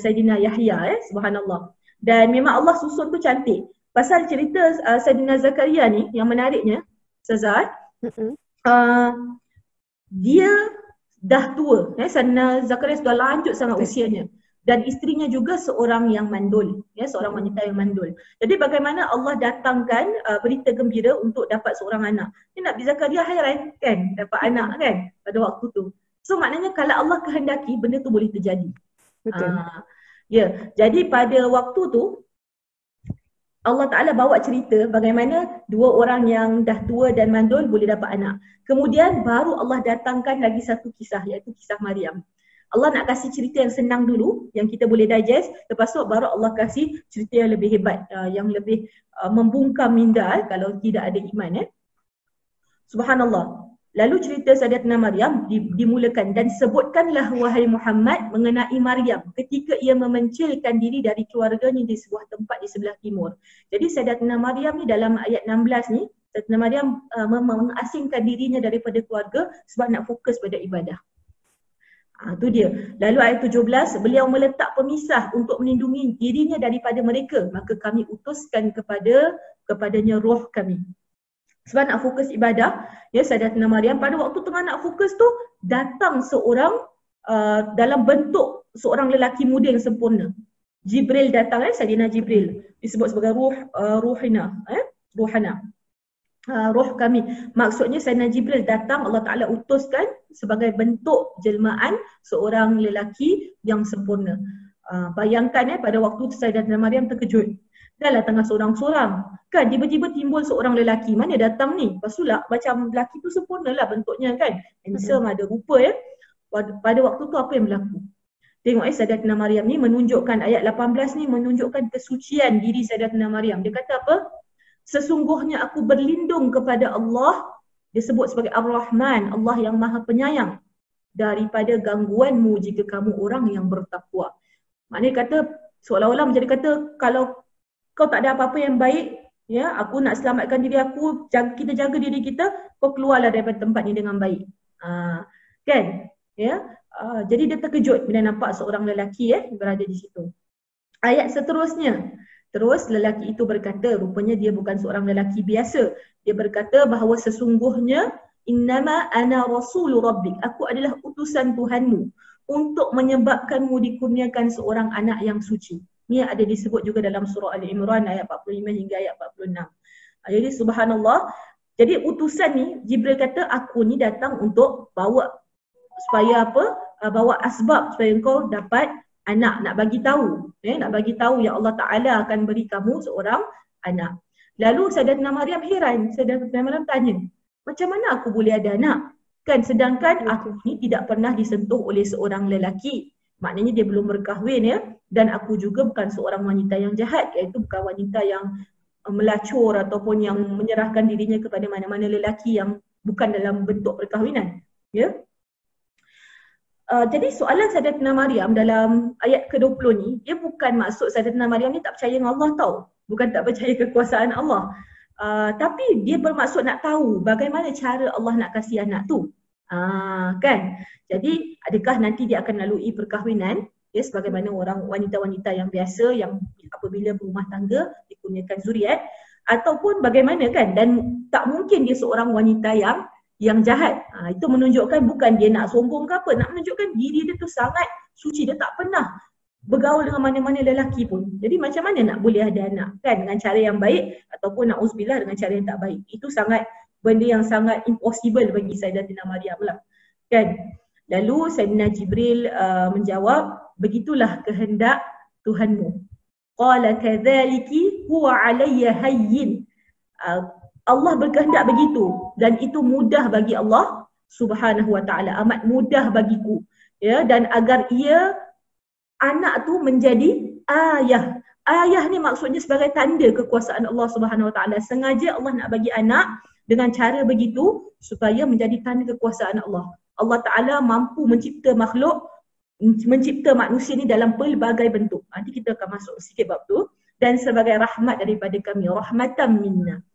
Sayyidina Yahya, subhanallah. Dan memang Allah susun tu cantik. Pasal cerita Sayyidina Zakaria ni yang menariknya, Ustazah, dia dah tua. Sayyidina Zakaria sudah lanjut sangat usianya. Dan isterinya juga seorang yang mandul, seorang wanita yang mandul. Jadi bagaimana Allah datangkan berita gembira untuk dapat seorang anak. Ni Nabi Zakaria hairan kan dapat anak kan pada waktu tu. So maknanya kalau Allah kehendaki benda tu boleh terjadi. Betul. Jadi pada waktu tu Allah Ta'ala bawa cerita bagaimana dua orang yang dah tua dan mandul boleh dapat anak. Kemudian baru Allah datangkan lagi satu kisah, iaitu kisah Maryam. Allah nak kasih cerita yang senang dulu, yang kita boleh digest. Lepas tu baru Allah kasih cerita yang lebih hebat, yang lebih membungkam minda kalau tidak ada iman. Subhanallah. Lalu cerita Sayyidatina Maryam dimulakan, dan sebutkanlah wahai Muhammad mengenai Maryam ketika ia memencilkan diri dari keluarganya di sebuah tempat di sebelah timur. Jadi Sayyidatina Maryam ni dalam ayat 16 ni, Sayyidatina Maryam mengasingkan dirinya daripada keluarga sebab nak fokus pada ibadah. Itu dia. Lalu ayat 17, beliau meletak pemisah untuk melindungi dirinya daripada mereka, maka kami utuskan kepadanya roh kami. Sebab nak fokus ibadah, Sayyidatina Maryam pada waktu tengah nak fokus tu, datang seorang dalam bentuk seorang lelaki muda yang sempurna. Jibril datang, Sayyidina Jibril. Disebut sebagai ruhina, roh kami. Maksudnya Sayyidina Jibril datang, Allah Ta'ala utuskan sebagai bentuk jelmaan seorang lelaki yang sempurna. Bayangkan pada waktu tu Sayyidatina Maryam terkejut. Dahlah tengah sorang-sorang, kan tiba-tiba timbul seorang lelaki, mana datang ni? Lepas tu lah macam lelaki tu sempurna lah bentuknya kan, handsome, ada rupa Pada waktu tu apa yang berlaku? Tengok Sayyidatina Maryam ni menunjukkan, ayat 18 ni menunjukkan kesucian diri Sayyidatina Maryam. Dia kata apa? Sesungguhnya aku berlindung kepada Allah, disebut sebagai Ar-Rahman, Allah yang Maha Penyayang, daripada gangguanmu jika kamu orang yang bertakwa. Maknanya kata, seolah-olah menjadi kata, kalau kau tak ada apa-apa yang baik, aku nak selamatkan diri aku, kita jaga diri kita, kau keluarlah daripada tempat ni dengan baik. Kan? Jadi dia terkejut bila nampak seorang lelaki berada di situ. Ayat seterusnya, terus lelaki itu berkata, rupanya dia bukan seorang lelaki biasa. Dia berkata bahawa sesungguhnya innama ana rasulu rabbik, aku adalah utusan Tuhanmu untuk menyebabkanmu dikurniakan seorang anak yang suci. Ini ada disebut juga dalam surah Ali Imran ayat 45 hingga ayat 46. Jadi subhanallah, Jadi utusan ni Jibril kata aku ni datang untuk bawa supaya apa? Bawa asbab supaya engkau dapat anak, nak bagi tahu, nak bagi tahu yang Allah Taala akan beri kamu seorang anak. Lalu Sayyidatina Maryam heran, Sayyidatina Maryam tanya, macam mana aku boleh ada anak? Kan sedangkan aku ni tidak pernah disentuh oleh seorang lelaki. Maknanya dia belum berkahwin ya, dan aku juga bukan seorang wanita yang jahat, iaitu bukan wanita yang melacur ataupun yang menyerahkan dirinya kepada mana-mana lelaki yang bukan dalam bentuk perkahwinan. Ya. Jadi soalan Sayyidatina Maryam dalam ayat ke-20 ni, dia bukan maksud Sayyidatina Maryam ni tak percaya dengan Allah tau. Bukan tak percaya kekuasaan Allah. Tapi dia bermaksud nak tahu bagaimana cara Allah nak kasih anak tu. Kan? Jadi adakah nanti dia akan lalui perkahwinan ya, sebagaimana orang wanita-wanita yang biasa yang apabila berumah tangga dikurniakan zuriat, ataupun bagaimana kan, dan tak mungkin dia seorang wanita yang jahat. Itu menunjukkan bukan dia nak sombong ke apa, nak menunjukkan diri dia tu sangat suci, dia tak pernah bergaul dengan mana-mana lelaki pun. Jadi macam mana nak boleh ada anak kan dengan cara yang baik, ataupun na'udzubillah dengan cara yang tak baik. Itu sangat benda yang sangat impossible bagi Sayyidatina Maryam lah kan. Lalu Sayyidina Jibril menjawab, begitulah kehendak Tuhanmu. Qala kadzaliki huwa alayya hayyin. Allah berkehendak begitu dan itu mudah bagi Allah Subhanahu wa taala, amat mudah bagiku. Ya, dan agar ia anak tu menjadi ayah. Ayah ni maksudnya sebagai tanda kekuasaan Allah Subhanahu wa taala. Sengaja Allah nak bagi anak dengan cara begitu supaya menjadi tanda kekuasaan Allah. Allah Taala mampu mencipta makhluk, mencipta manusia ni dalam pelbagai bentuk. Nanti kita akan masuk sikit bab tu. Dan sebagai rahmat daripada kami, rahmatan minna.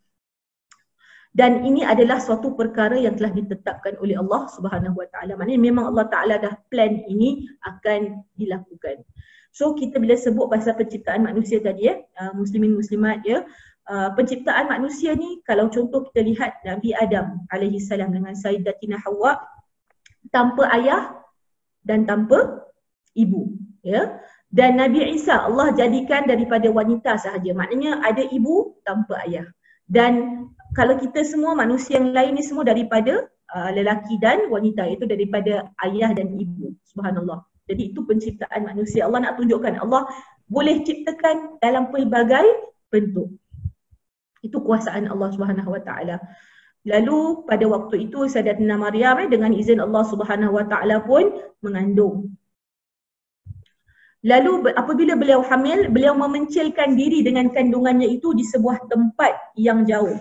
Dan ini adalah suatu perkara yang telah ditetapkan oleh Allah Subhanahu wa taala. Maknanya memang Allah Taala dah plan ini akan dilakukan. So kita bila sebut pasal penciptaan manusia tadi muslimin muslimat ya, penciptaan manusia ni kalau contoh kita lihat Nabi Adam alaihi salam dengan Sayyidatina Hawa, tanpa ayah dan tanpa ibu ya. Dan Nabi Isa Allah jadikan daripada wanita sahaja. Maknanya ada ibu tanpa ayah. Dan kalau kita semua manusia yang lain ni semua daripada lelaki dan wanita, itu daripada ayah dan ibu. Subhanallah. Jadi itu penciptaan manusia. Allah nak tunjukkan Allah boleh ciptakan dalam pelbagai bentuk. Itu kuasaan Allah Subhanahu wa taala. Lalu pada waktu itu Sayyidatina Maryam dengan izin Allah Subhanahu wa taala pun mengandung. Lalu apabila beliau hamil, beliau memencilkan diri dengan kandungannya itu di sebuah tempat yang jauh.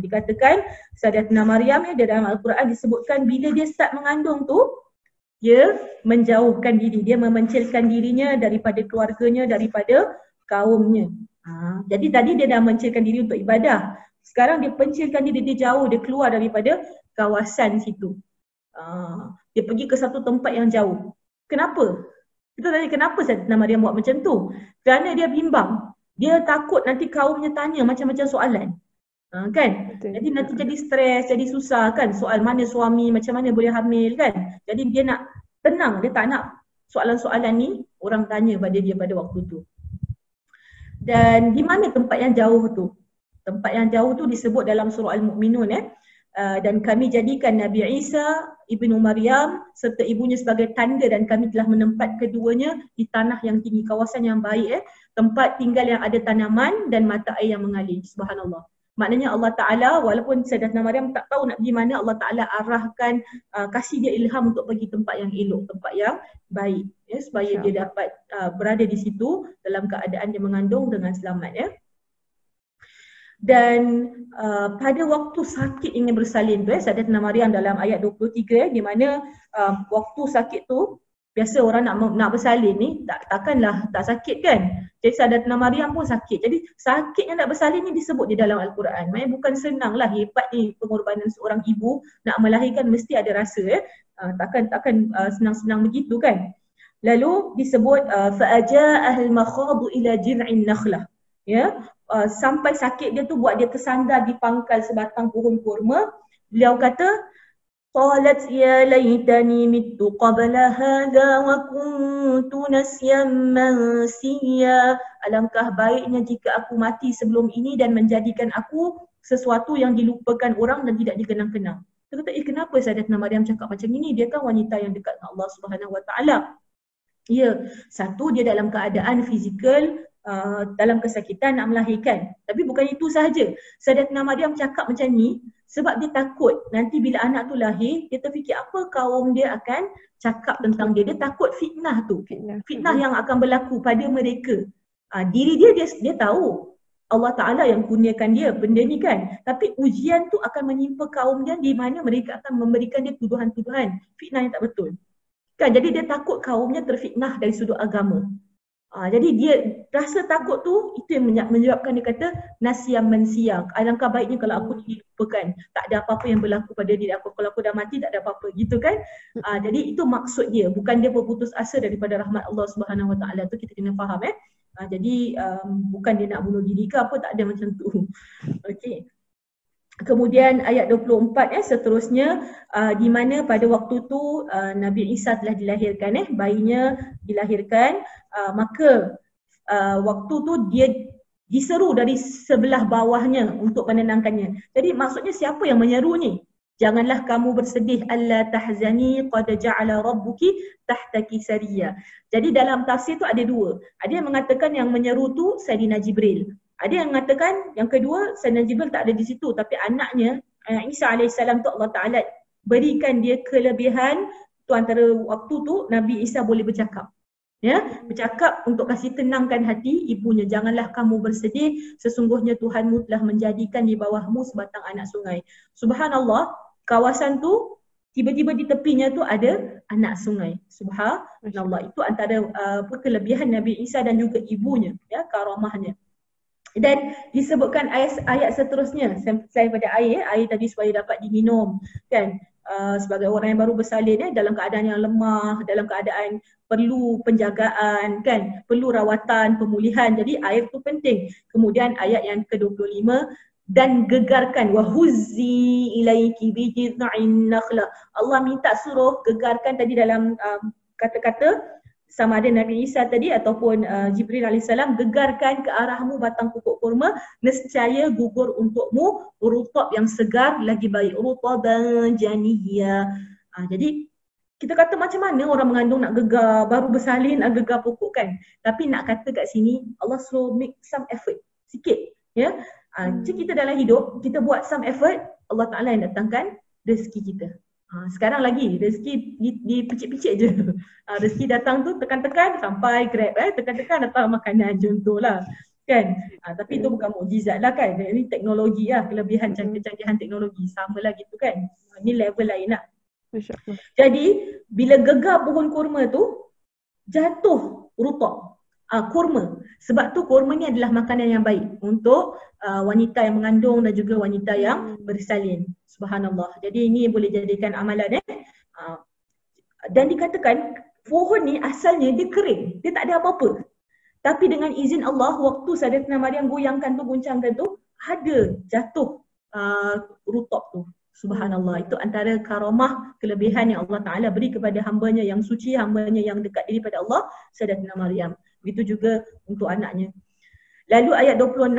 Dikatakan Sayyidatina Maryam ya, dalam Al-Quran disebutkan bila dia start mengandung tu, dia menjauhkan diri, dia memencilkan dirinya daripada keluarganya, daripada kaumnya. Jadi tadi dia dah mencilkan diri untuk ibadah. Sekarang dia pencilkan diri, dia jauh, dia keluar daripada kawasan situ. Dia pergi ke satu tempat yang jauh. Kenapa? Kita tanya kenapa Sayyidatina Maryam buat macam tu? Kerana dia bimbang. Dia takut nanti kaumnya tanya macam-macam soalan. Kan? Betul. Jadi nanti jadi stres, jadi susah kan? Soal mana suami, macam mana boleh hamil kan? Jadi dia nak tenang, dia tak nak soalan-soalan ni orang tanya pada dia pada waktu tu. Dan di mana tempat yang jauh tu? Tempat yang jauh tu disebut dalam surah Al-Mu'minun dan kami jadikan Nabi Isa ibnu Maryam serta ibunya sebagai tanda dan kami telah menempat keduanya di tanah yang tinggi, kawasan yang baik tempat tinggal yang ada tanaman dan mata air yang mengalir. Subhanallah. Maknanya Allah Ta'ala walaupun Sayyidatina Maryam tak tahu nak pergi mana, Allah Ta'ala arahkan, kasih dia ilham untuk pergi tempat yang elok, tempat yang baik supaya dia dapat berada di situ dalam keadaan dia mengandung dengan selamat Dan pada waktu sakit ingin bersalin tu Sayyidatina Maryam dalam ayat 23 di mana waktu sakit tu biasa orang nak bersalin ni takkanlah tak sakit kan. Jadi Sayyidatina Maryam pun sakit. Jadi sakit yang nak bersalin ni disebut di dalam Al-Quran. Maksudnya bukan senang lah, hebat ni pengorbanan seorang ibu nak melahirkan mesti ada rasa takkan senang-senang begitu kan. Lalu disebut fa'aja'ahal makhadu ila jir'in nakhlah. Sampai sakit dia tu buat dia tersandar di pangkal sebatang pohon kurma. Beliau kata قالت يا ليتني مت قبل هذا وكنت نسيا منسيا. Alangkah baiknya jika aku mati sebelum ini dan menjadikan aku sesuatu yang dilupakan orang dan tidak dikenang-kenang. Dia kata, kenapa Sayyidatina Maryam cakap macam ini? Dia kan wanita yang dekat dengan Allah Subhanahu Wa Taala. Ya, satu dia dalam keadaan fizikal, dalam kesakitan nak melahirkan. Tapi bukan itu sahaja. Sayyidatina Maryam cakap macam ni sebab dia takut nanti bila anak tu lahir, dia terfikir apa kaum dia akan cakap tentang dia. Dia takut fitnah tu. Fitnah yang akan berlaku pada mereka. Diri dia tahu Allah Ta'ala yang kurniakan dia benda ni kan. Tapi ujian tu akan menimpa kaum dia di mana mereka akan memberikan dia tuduhan-tuduhan. Fitnah yang tak betul. Kan, jadi dia takut kaumnya terfitnah dari sudut agama. Jadi dia rasa takut tu, itu yang menyebabkan dia kata nasyam mansiya. Alangkah baiknya kalau aku dilupakan. Tak ada apa-apa yang berlaku pada diri aku. Kalau aku dah mati tak ada apa-apa gitu kan. Jadi itu maksud dia. Bukan dia berputus asa daripada rahmat Allah Subhanahu Wa Taala. Tu kita kena faham jadi bukan dia nak bunuh diri ke apa, tak ada macam tu. Okey. Kemudian ayat 24 seterusnya, di mana pada waktu tu Nabi Isa telah dilahirkan, bayinya dilahirkan, maka waktu tu dia diseru dari sebelah bawahnya untuk menenangkannya. Jadi maksudnya siapa yang menyeru ni? Janganlah kamu bersedih, alla tahzani qad ja'ala rabbuki tahtaki sariya. Jadi dalam tafsir tu ada dua. Ada yang mengatakan yang menyeru tu Sayyidina Jibril. Ada yang mengatakan yang kedua Sayyidina Jibril tak ada di situ, tapi anaknya Isa AS tu Allah Ta'ala berikan dia kelebihan tu, antara waktu tu Nabi Isa boleh bercakap. Bercakap untuk kasih tenangkan hati ibunya. Janganlah kamu bersedih, sesungguhnya Tuhanmu telah menjadikan di bawahmu sebatang anak sungai. Subhanallah, kawasan tu tiba-tiba di tepinya tu ada anak sungai. Subhanallah, itu antara kelebihan Nabi Isa dan juga ibunya, karamahnya. Dan disebutkan ayat seterusnya selain pada air tadi supaya dapat diminum kan, sebagai orang yang baru bersalin dalam keadaan yang lemah, dalam keadaan perlu penjagaan kan, perlu rawatan, pemulihan. Jadi air tu penting. Kemudian ayat yang ke-25, dan gegarkan wahuzzi ilaiki bijid'in nakhla. Allah minta suruh gegarkan tadi dalam kata-kata sama ada Nabi Isa tadi ataupun Jibril AS, gegarkan ke arahmu batang pokok kurma, nescaya gugur untukmu rutab yang segar lagi baik, rutaban janiyya. Jadi kita kata macam mana orang mengandung nak gegar, baru bersalin nak gegar pokok kan. Tapi nak kata kat sini Allah suruh make some effort sikit Jadi kita dalam hidup, kita buat some effort, Allah Ta'ala yang datangkan rezeki kita. Sekarang lagi rezeki dipicit-picit je. Rezeki datang tu tekan-tekan sampai Grab, tekan-tekan datang makanan, contohlah kan. Tapi itu bukan mukjizat lah kan. Ini teknologi kelebihan kecanggihan teknologi, sama lah gitu kan. Ini level lain lah. Jadi bila gegar pohon kurma tu jatuh rutab kurma. Sebab tu kurma ni adalah makanan yang baik untuk wanita yang mengandung dan juga wanita yang bersalin. Subhanallah. Jadi ini boleh jadikan amalan dan dikatakan pohon ni asalnya dia kering, dia tak ada apa-apa. Tapi dengan izin Allah, waktu Sayyidatina Maryam goyangkan tu, goncangkan tu, ada jatuh rutab tu. Subhanallah. Itu antara karamah, kelebihan yang Allah Ta'ala beri kepada hambanya yang suci, hambanya yang dekat diri pada Allah, Sayyidatina Maryam. Begitu juga untuk anaknya. Lalu ayat 26,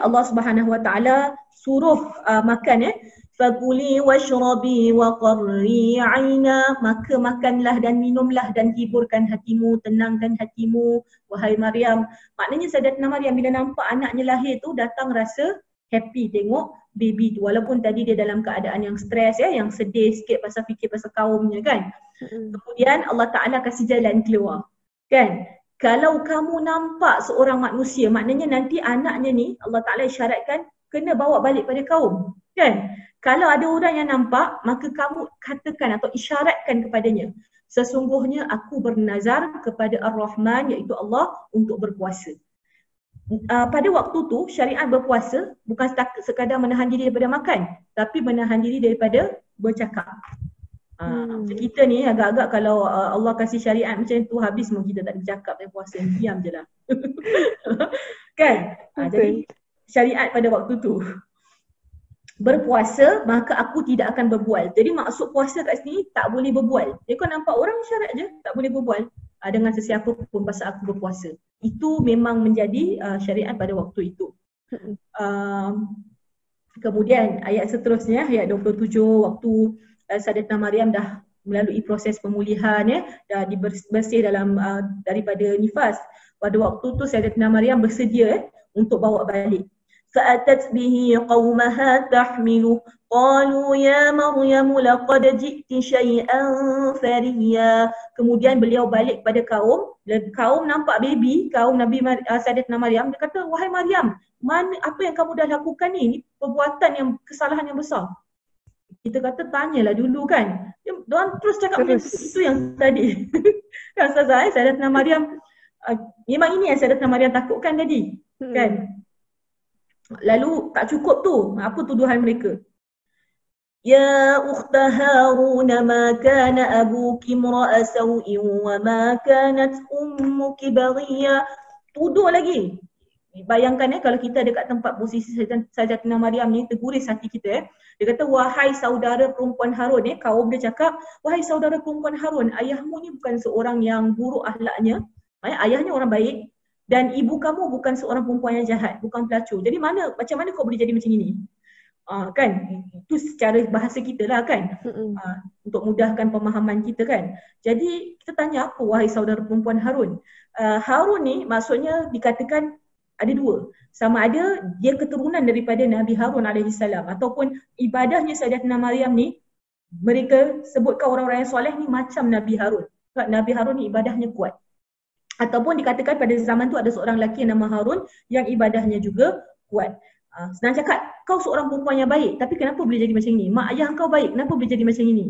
Allah Subhanahu Wa Ta'ala suruh makan fakuli washrabi wa qarri 'aina, maka makanlah dan minumlah dan hiburkan hatimu, tenangkan hatimu wahai Maryam. Maknanya Sayyidatina Maryam bila nampak anaknya lahir tu datang rasa happy tengok baby tu, walaupun tadi dia dalam keadaan yang stres yang sedih sikit pasal fikir pasal kaumnya kan. Kemudian Allah Ta'ala kasih jalan keluar kan. Kalau kamu nampak seorang manusia, maknanya nanti anaknya ni Allah Ta'ala isyaratkan kena bawa balik pada kaum kan. Kalau ada orang yang nampak, maka kamu katakan atau isyaratkan kepadanya, sesungguhnya aku bernazar kepada Ar-Rahman iaitu Allah untuk berpuasa. Pada waktu tu syariat berpuasa bukan sekadar menahan diri daripada makan, tapi menahan diri daripada bercakap. Macam kita ni agak-agak kalau Allah kasih syariat macam tu, habis semua kita tak ada bercakap, dan puasa, diam je lah. Kan? Jadi syariat pada waktu tu. berpuasa maka aku tidak akan berbual. Jadi maksud puasa kat sini tak boleh berbual. Jadi kau nampak orang syarat je tak boleh berbual dengan sesiapa pun pasal aku berpuasa. Itu memang menjadi syariat pada waktu itu. Kemudian ayat seterusnya, ayat 27, waktu Sayyidatina Maryam dah melalui proses pemulihan, dah bersih dalam daripada nifas. Pada waktu tu Sayyidatina Maryam bersedia untuk bawa balik. فأتت به قومها تحمله قالوا يا مريم لقد جئت شيئا فريا. Kemudian beliau balik pada kaum nampak baby, kaum Nabi Sayyidatina Maryam, dia kata, wahai Maryam, apa yang kamu dah lakukan ni perbuatan kesalahan yang besar. Kita kata tanyalah dulu kan. Diorang terus cakap itu yang tadi. Kan Ustazah, Sayyidatina Maryam, memang ini yang Sayyidatina Maryam takutkan tadi. Kan? Lalu tak cukup tu, apa tuduhan mereka? Ya ukhta Harun ma kana abuki imra'a saw'in wa ma kanat ummuki baghiya. Tuduh lagi. Bayangkan kalau kita dekat tempat posisi Sayyidatina Maryam ni, terguris hati kita. Dia kata, wahai saudara perempuan Harun, kaum dia cakap, wahai saudara perempuan Harun, ayahmu ni bukan seorang yang buruk akhlaknya, ayahnya orang baik, dan ibu kamu bukan seorang perempuan yang jahat, bukan pelacur. Jadi macam mana kau boleh jadi macam ini? Kan? Itu secara bahasa kita lah kan? Untuk mudahkan pemahaman kita kan? Jadi kita tanya, apa wahai saudara perempuan Harun? Harun ni maksudnya dikatakan ada dua. Sama ada dia keturunan daripada Nabi Harun AS, ataupun ibadahnya Sayyidatina Maryam ni, mereka sebutkan orang-orang yang soleh ni macam Nabi Harun. Sebab Nabi Harun ni ibadahnya kuat. Ataupun dikatakan pada zaman tu ada seorang lelaki yang nama Harun yang ibadahnya juga kuat. Senang cakap, kau seorang perempuan yang baik, tapi kenapa boleh jadi macam ini? Mak ayah kau baik, kenapa boleh jadi macam ini?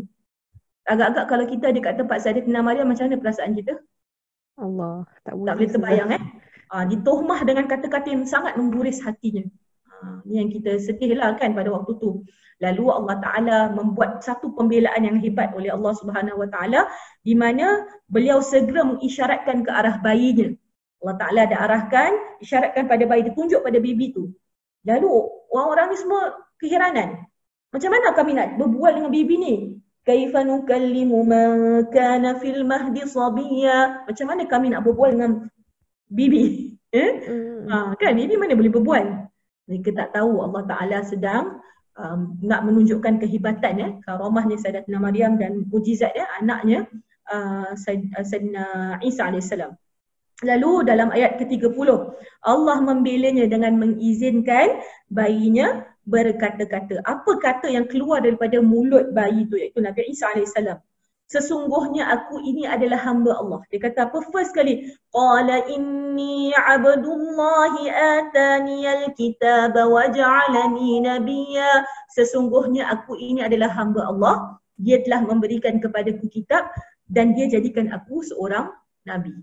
Agak-agak kalau kita dekat tempat Sayyidatina Maryam, macam mana perasaan kita? Allah, tak boleh terbayang ditohmah dengan kata-kata yang sangat mengguris hatinya. Ni yang kita sedih lah kan pada waktu tu. Lalu Allah Ta'ala membuat satu pembelaan yang hebat oleh Allah Subhanahu Wa Ta'ala, di mana beliau segera mengisyaratkan ke arah bayinya. Allah Ta'ala ada arahkan, isyaratkan pada bayi, ditunjuk pada baby tu. Lalu orang-orang ni semua keheranan. Macam mana kami nak berbual dengan baby ni? Kaifa nukallimu man kana fil mahdi sabiyya. Macam mana kami nak berbual dengan baby? Kan baby mana boleh berbual? Mereka tak tahu Allah Ta'ala sedang nak menunjukkan kehebatan karamahnya Sayyidatina Maryam dan mujizat anaknya Sayyidina Isa AS. Lalu dalam ayat ke-30 Allah membelanya dengan mengizinkan bayinya berkata-kata. Apa kata yang keluar daripada mulut bayi itu, iaitu Nabi Isa AS? Sesungguhnya aku ini adalah hamba Allah. Dia kata apa first kali? Qala inni abdullahi ataniyal kitaba wa ja'alani nabiyya. Sesungguhnya aku ini adalah hamba Allah. Dia telah memberikan kepadaku kitab dan dia jadikan aku seorang nabi.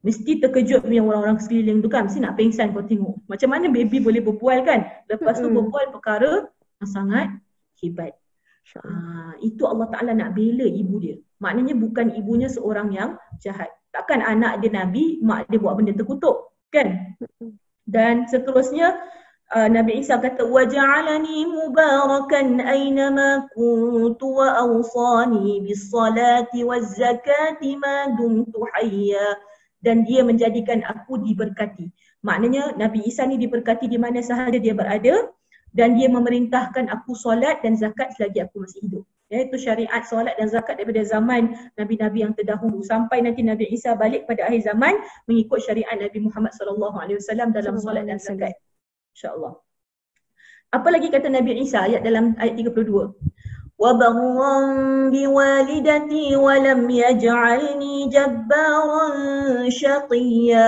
Mesti terkejut punya orang-orang sekeliling tu kan. Mesti nak pengsan kau tengok. Macam mana baby boleh berbual kan? Lepas tu berbual perkara yang sangat hebat. Itu Allah Ta'ala nak bela ibu dia. Maknanya bukan ibunya seorang yang jahat. Takkan anak dia Nabi, mak dia buat benda terkutuk kan? Dan seterusnya Nabi Isa kata waja'alani mubarakan aynama kuntu wa awsani bis-salati waz-zakati ma dumtu hayya. Dan dia menjadikan aku diberkati. Maknanya Nabi Isa ni diberkati di mana sahaja dia berada, dan dia memerintahkan aku solat dan zakat selagi aku masih hidup. Itu syariat solat dan zakat daripada zaman Nabi-Nabi yang terdahulu sampai nanti Nabi Isa balik pada akhir zaman mengikut syariat Nabi Muhammad SAW dalam solat dan zakat. InsyaAllah. Apa lagi kata Nabi Isa dalam ayat 32? وَبَرًّا بِوَالِدَتِي وَلَمْ يَجْعَلْنِي جَبَّارًا شَقِيًّا.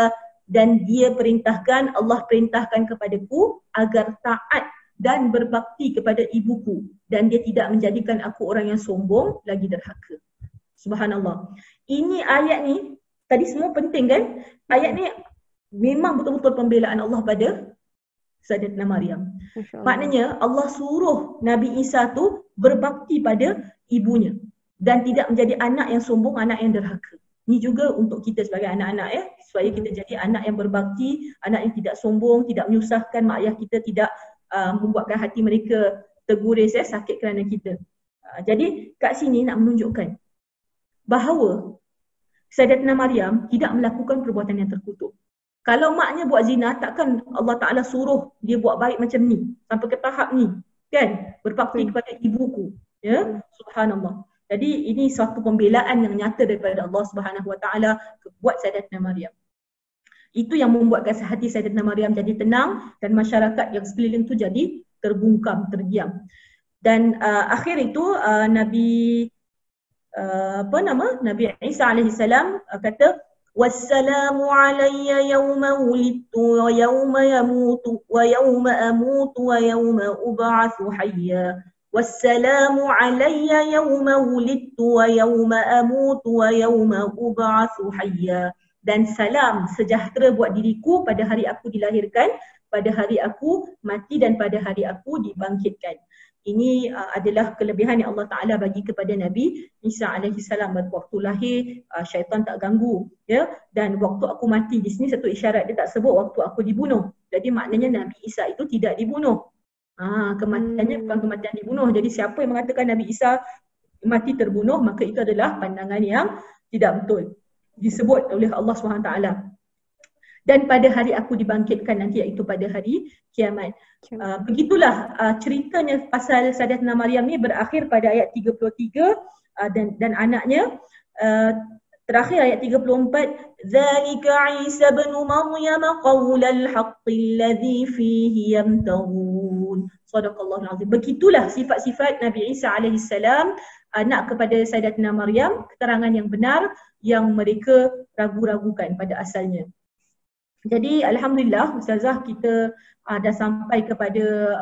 Dan dia perintahkan, Allah perintahkan kepadaku agar taat dan berbakti kepada ibuku, dan dia tidak menjadikan aku orang yang sombong lagi derhaka. Subhanallah. Ini ayat ni tadi semua penting kan? Ayat ni memang betul-betul pembelaan Allah pada Sayyidatina Maryam. Maknanya Allah suruh Nabi Isa tu berbakti pada ibunya dan tidak menjadi anak yang sombong, anak yang derhaka. Ini juga untuk kita sebagai anak-anak supaya kita jadi anak yang berbakti, anak yang tidak sombong, tidak menyusahkan mak ayah kita, tidak membuatkan hati mereka terguris, sakit kerana kita. Jadi kat sini nak menunjukkan bahawa Sayyidatina Maryam tidak melakukan perbuatan yang terkutuk. Kalau maknya buat zina, takkan Allah Ta'ala suruh dia buat baik macam ni sampai ke tahap ni, kan? Berbakti kepada ibuku, ya? Subhanallah. Jadi ini suatu pembelaan yang nyata daripada Allah Subhanahu Wa Ta'ala buat Sayyidatina Maryam. Itu yang membuatkan hati Sayyidatina Maryam jadi tenang dan masyarakat yang sekeliling tu jadi terbungkam, terdiam. Dan akhir itu Nabi Isa alaihi salam kata wassalamu alayya yawma wulidtu wa yawma yamutu wa yawma amutu wa yawma ub'atsu hayya wassalamu alayya yawma wulidtu wa yawma amutu wa yawma ub'atsu hayya. Dan salam sejahtera buat diriku pada hari aku dilahirkan, pada hari aku mati dan pada hari aku dibangkitkan. Ini adalah kelebihan yang Allah Ta'ala bagi kepada Nabi Isa alaihi salam. Waktu lahir syaitan tak ganggu, ya. Dan waktu aku mati, di sini satu isyarat, dia tak sebut waktu aku dibunuh. Jadi maknanya Nabi Isa itu tidak dibunuh. Kematiannya bukan kematian dibunuh. Jadi siapa yang mengatakan Nabi Isa mati terbunuh, maka itu adalah pandangan yang tidak betul. Disebut oleh Allah SWT. Dan pada hari aku dibangkitkan nanti, iaitu pada hari kiamat. Begitulah ceritanya pasal Sayyidatina Maryam ni berakhir pada ayat 33 dan anaknya. Terakhir ayat 34, Zalika Isa ibn Maryam qawlal haqqi alladhi fihi yamtarun. Sadaqallahul azim. Begitulah sifat-sifat Nabi Isa alaihi salam, anak kepada Sayyidatina Maryam, keterangan yang benar yang mereka ragu-ragukan pada asalnya. Jadi alhamdulillah Ustazah, kita dah sampai kepada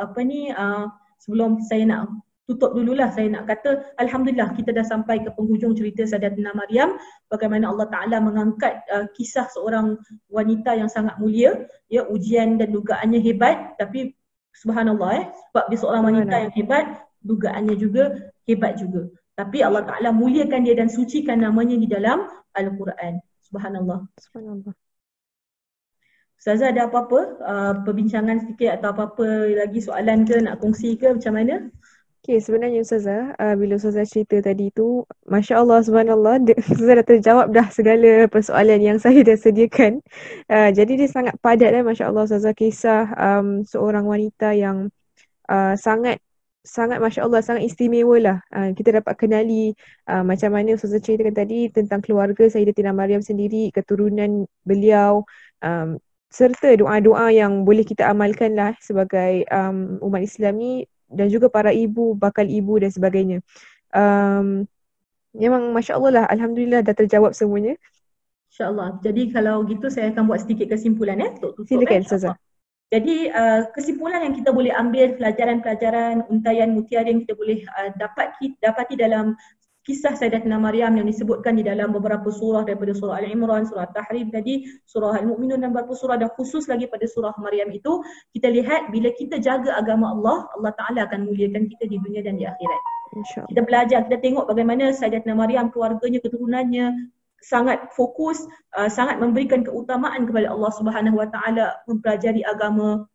sebelum saya nak tutup dululah, saya nak kata alhamdulillah kita dah sampai ke penghujung cerita Sayyidatina Maryam, bagaimana Allah Ta'ala mengangkat kisah seorang wanita yang sangat mulia, ya, ujian dan dugaannya hebat, tapi subhanallah, sebab dia seorang wanita yang hebat, dugaannya juga hebat juga. Tapi Allah Ta'ala muliakan dia dan sucikan namanya di dalam Al-Quran. Subhanallah. Subhanallah. Ustazah ada apa-apa perbincangan sedikit atau apa-apa lagi soalan ke, nak kongsi ke, macam mana? Okay, sebenarnya Ustazah, bila Ustazah cerita tadi tu, Masya Allah, Subhanallah, Ustazah dah terjawab dah segala persoalan yang saya dah sediakan. Jadi dia sangat padat, Masya Allah Ustazah, kisah seorang wanita yang sangat Masya Allah, sangat istimewa lah. Kita dapat kenali macam mana Ustazah ceritakan tadi tentang keluarga Sayyidatina Maryam sendiri, keturunan beliau, serta doa-doa yang boleh kita amalkan lah sebagai umat Islam ni, dan juga para ibu, bakal ibu dan sebagainya. Memang Masya Allah lah, alhamdulillah dah terjawab semuanya. InsyaAllah. Jadi kalau gitu saya akan buat sedikit kesimpulan untuk tutup. Silakan Ustazah. Jadi kesimpulan yang kita boleh ambil, pelajaran-pelajaran, untayan mutiara yang kita boleh dapati dalam kisah Sayyidatina Maryam yang disebutkan di dalam beberapa surah, daripada surah Al-Imran, surah Tahrim tadi, surah Al-Mu'minun dan beberapa surah, dan khusus lagi pada surah Maryam itu, kita lihat bila kita jaga agama Allah, Allah Ta'ala akan muliakan kita di dunia dan di akhirat. Kita belajar, kita tengok bagaimana Sayyidatina Maryam, keluarganya, keturunannya sangat fokus, sangat memberikan keutamaan kepada Allah Subhanahu Wa Ta'ala, mempelajari agama,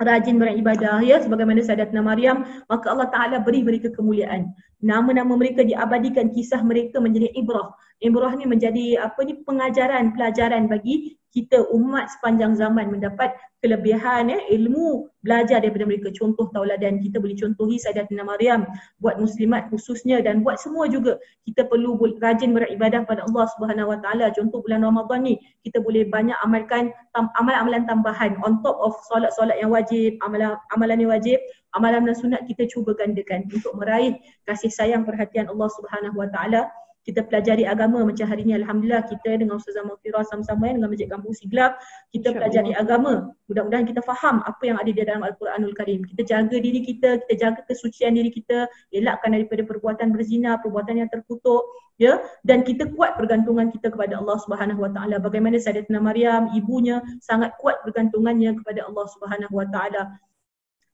rajin beribadah, ya, sebagaimana Sayyidatina Maryam, maka Allah Ta'ala beri mereka kemuliaan. Nama-nama mereka diabadikan, kisah mereka menjadi ibrah. Ibrah ni menjadi pengajaran, pelajaran bagi kita umat sepanjang zaman, mendapat kelebihan, ilmu, belajar daripada mereka. Contoh tauladan kita boleh contohi Sayyidatina Maryam buat muslimat khususnya, dan buat semua juga. Kita perlu rajin beribadah pada Allah Subhanahu Wa Ta'ala. Contoh bulan Ramadan ni, kita boleh banyak amalkan amalan-amalan tambahan on top of solat-solat yang wajib, amalan yang wajib, amalan dan sunat kita cuba gandakan untuk meraih kasih sayang, perhatian Allah Subhanahu Wa Ta'ala. Kita pelajari agama macam hari ni, alhamdulillah kita dengan Ustazah Maghfirah sama-sama dengan Masjid Kampung Siglap, kita pelajari agama. Mudah-mudahan kita faham apa yang ada di dalam Al-Quranul Karim. Kita jaga diri kita jaga kesucian diri kita, elakkan daripada perbuatan berzina, perbuatan yang terkutuk, ya, dan kita kuat pergantungan kita kepada Allah Subhanahu Wa Ta'ala. Bagaimana Sayyidatina Maryam, ibunya sangat kuat pergantungannya kepada Allah Subhanahu Wa Ta'ala.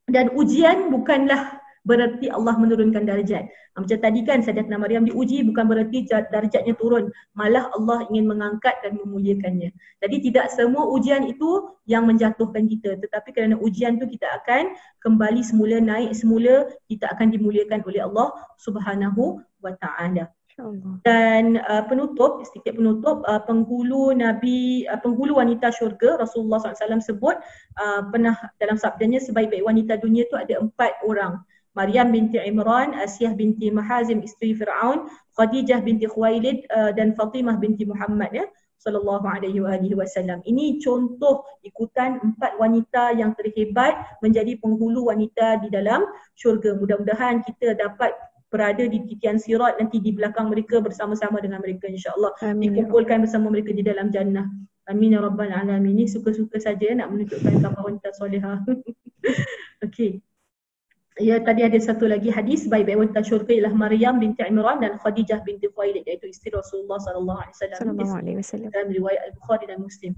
Dan ujian bukanlah bererti Allah menurunkan darjat. Macam tadi kan Sayyidatina Maryam diuji bukan bererti darjatnya turun, malah Allah ingin mengangkat dan memuliakannya. Jadi tidak semua ujian itu yang menjatuhkan kita, tetapi kerana ujian tu kita akan kembali semula, naik semula, kita akan dimuliakan oleh Allah Subhanahu wa taala. InsyaAllah. Dan sedikit penutup, penghulu wanita syurga Rasulullah SAW sebut pernah dalam sabdanya sebaik-baik wanita dunia tu ada 4 orang. Maryam binti Imran, Asiyah binti Mahazim isteri Fir'aun, Khadijah binti Khuwailid dan Fatimah binti Muhammad ya sallallahu alaihi wasallam. Ini contoh ikutan 4 wanita yang terhebat menjadi penghulu wanita di dalam syurga. Mudah-mudahan kita dapat berada di titian sirat nanti di belakang mereka bersama-sama dengan mereka insya-Allah, dikumpulkan bersama mereka di dalam jannah. Amin ya rabbal alamin. Ini suka-suka saja nak menunjukkan gambar wanita solehah. Okey. Ya, tadi ada satu lagi hadis baik-baik wanita syurga ialah Maryam binti Imran dan Khadijah binti Khuwailid iaitu isteri Rasulullah sallallahu alaihi wasallam dalam riwayat Al-Bukhari dan Muslim.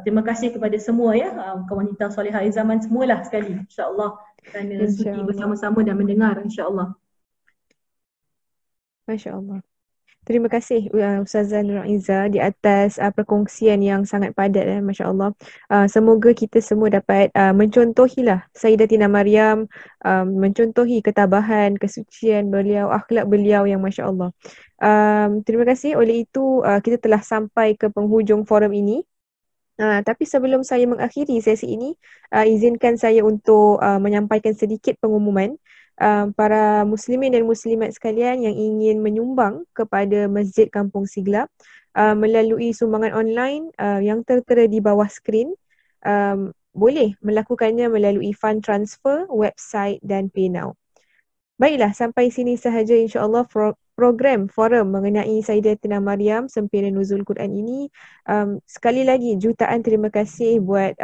Terima kasih kepada semua ya, wanita solehah zaman semualah sekali insya-Allah kerana sudi bersama-sama dan mendengar insya-Allah. Masya Allah. Terima kasih Ustazah Nur Aizah di atas perkongsian yang sangat padat Masya Allah. Semoga kita semua dapat mencontohilah Sayyidatina Maryam, mencontohi ketabahan, kesucian beliau, akhlak beliau yang Masya Allah. Terima kasih. Oleh itu kita telah sampai ke penghujung forum ini. Tapi sebelum saya mengakhiri sesi ini, izinkan saya untuk menyampaikan sedikit pengumuman. Para muslimin dan muslimat sekalian yang ingin menyumbang kepada Masjid Kampung Siglap melalui sumbangan online yang tertera di bawah skrin, boleh melakukannya melalui fund transfer, website dan PayNow. Baiklah, sampai sini sahaja insya-Allah program forum mengenai Sayyidatina Maryam Sempena Nuzul Quran ini. Sekali lagi jutaan terima kasih buat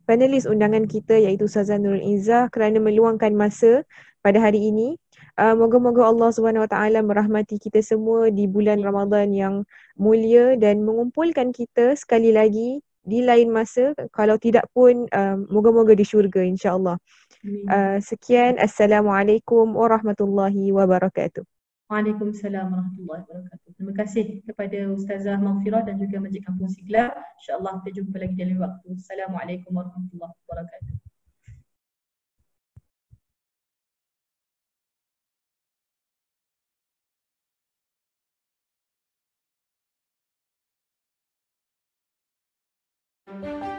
panelis undangan kita iaitu Ustazah Nurul Izzah kerana meluangkan masa pada hari ini. Moga-moga Allah Subhanahu Wa Taala merahmati kita semua di bulan Ramadan yang mulia dan mengumpulkan kita sekali lagi di lain masa, kalau tidak pun moga-moga di syurga insya-Allah. Sekian, Assalamualaikum warahmatullahi wabarakatuh. Waalaikumsalam warahmatullahi wabarakatuh. Terima kasih kepada Ustazah Maghfirah dan juga Masjid Kampung Siglap. InsyaAllah kita jumpa lagi dalam waktu. Assalamualaikum warahmatullahi wabarakatuh. Thank you.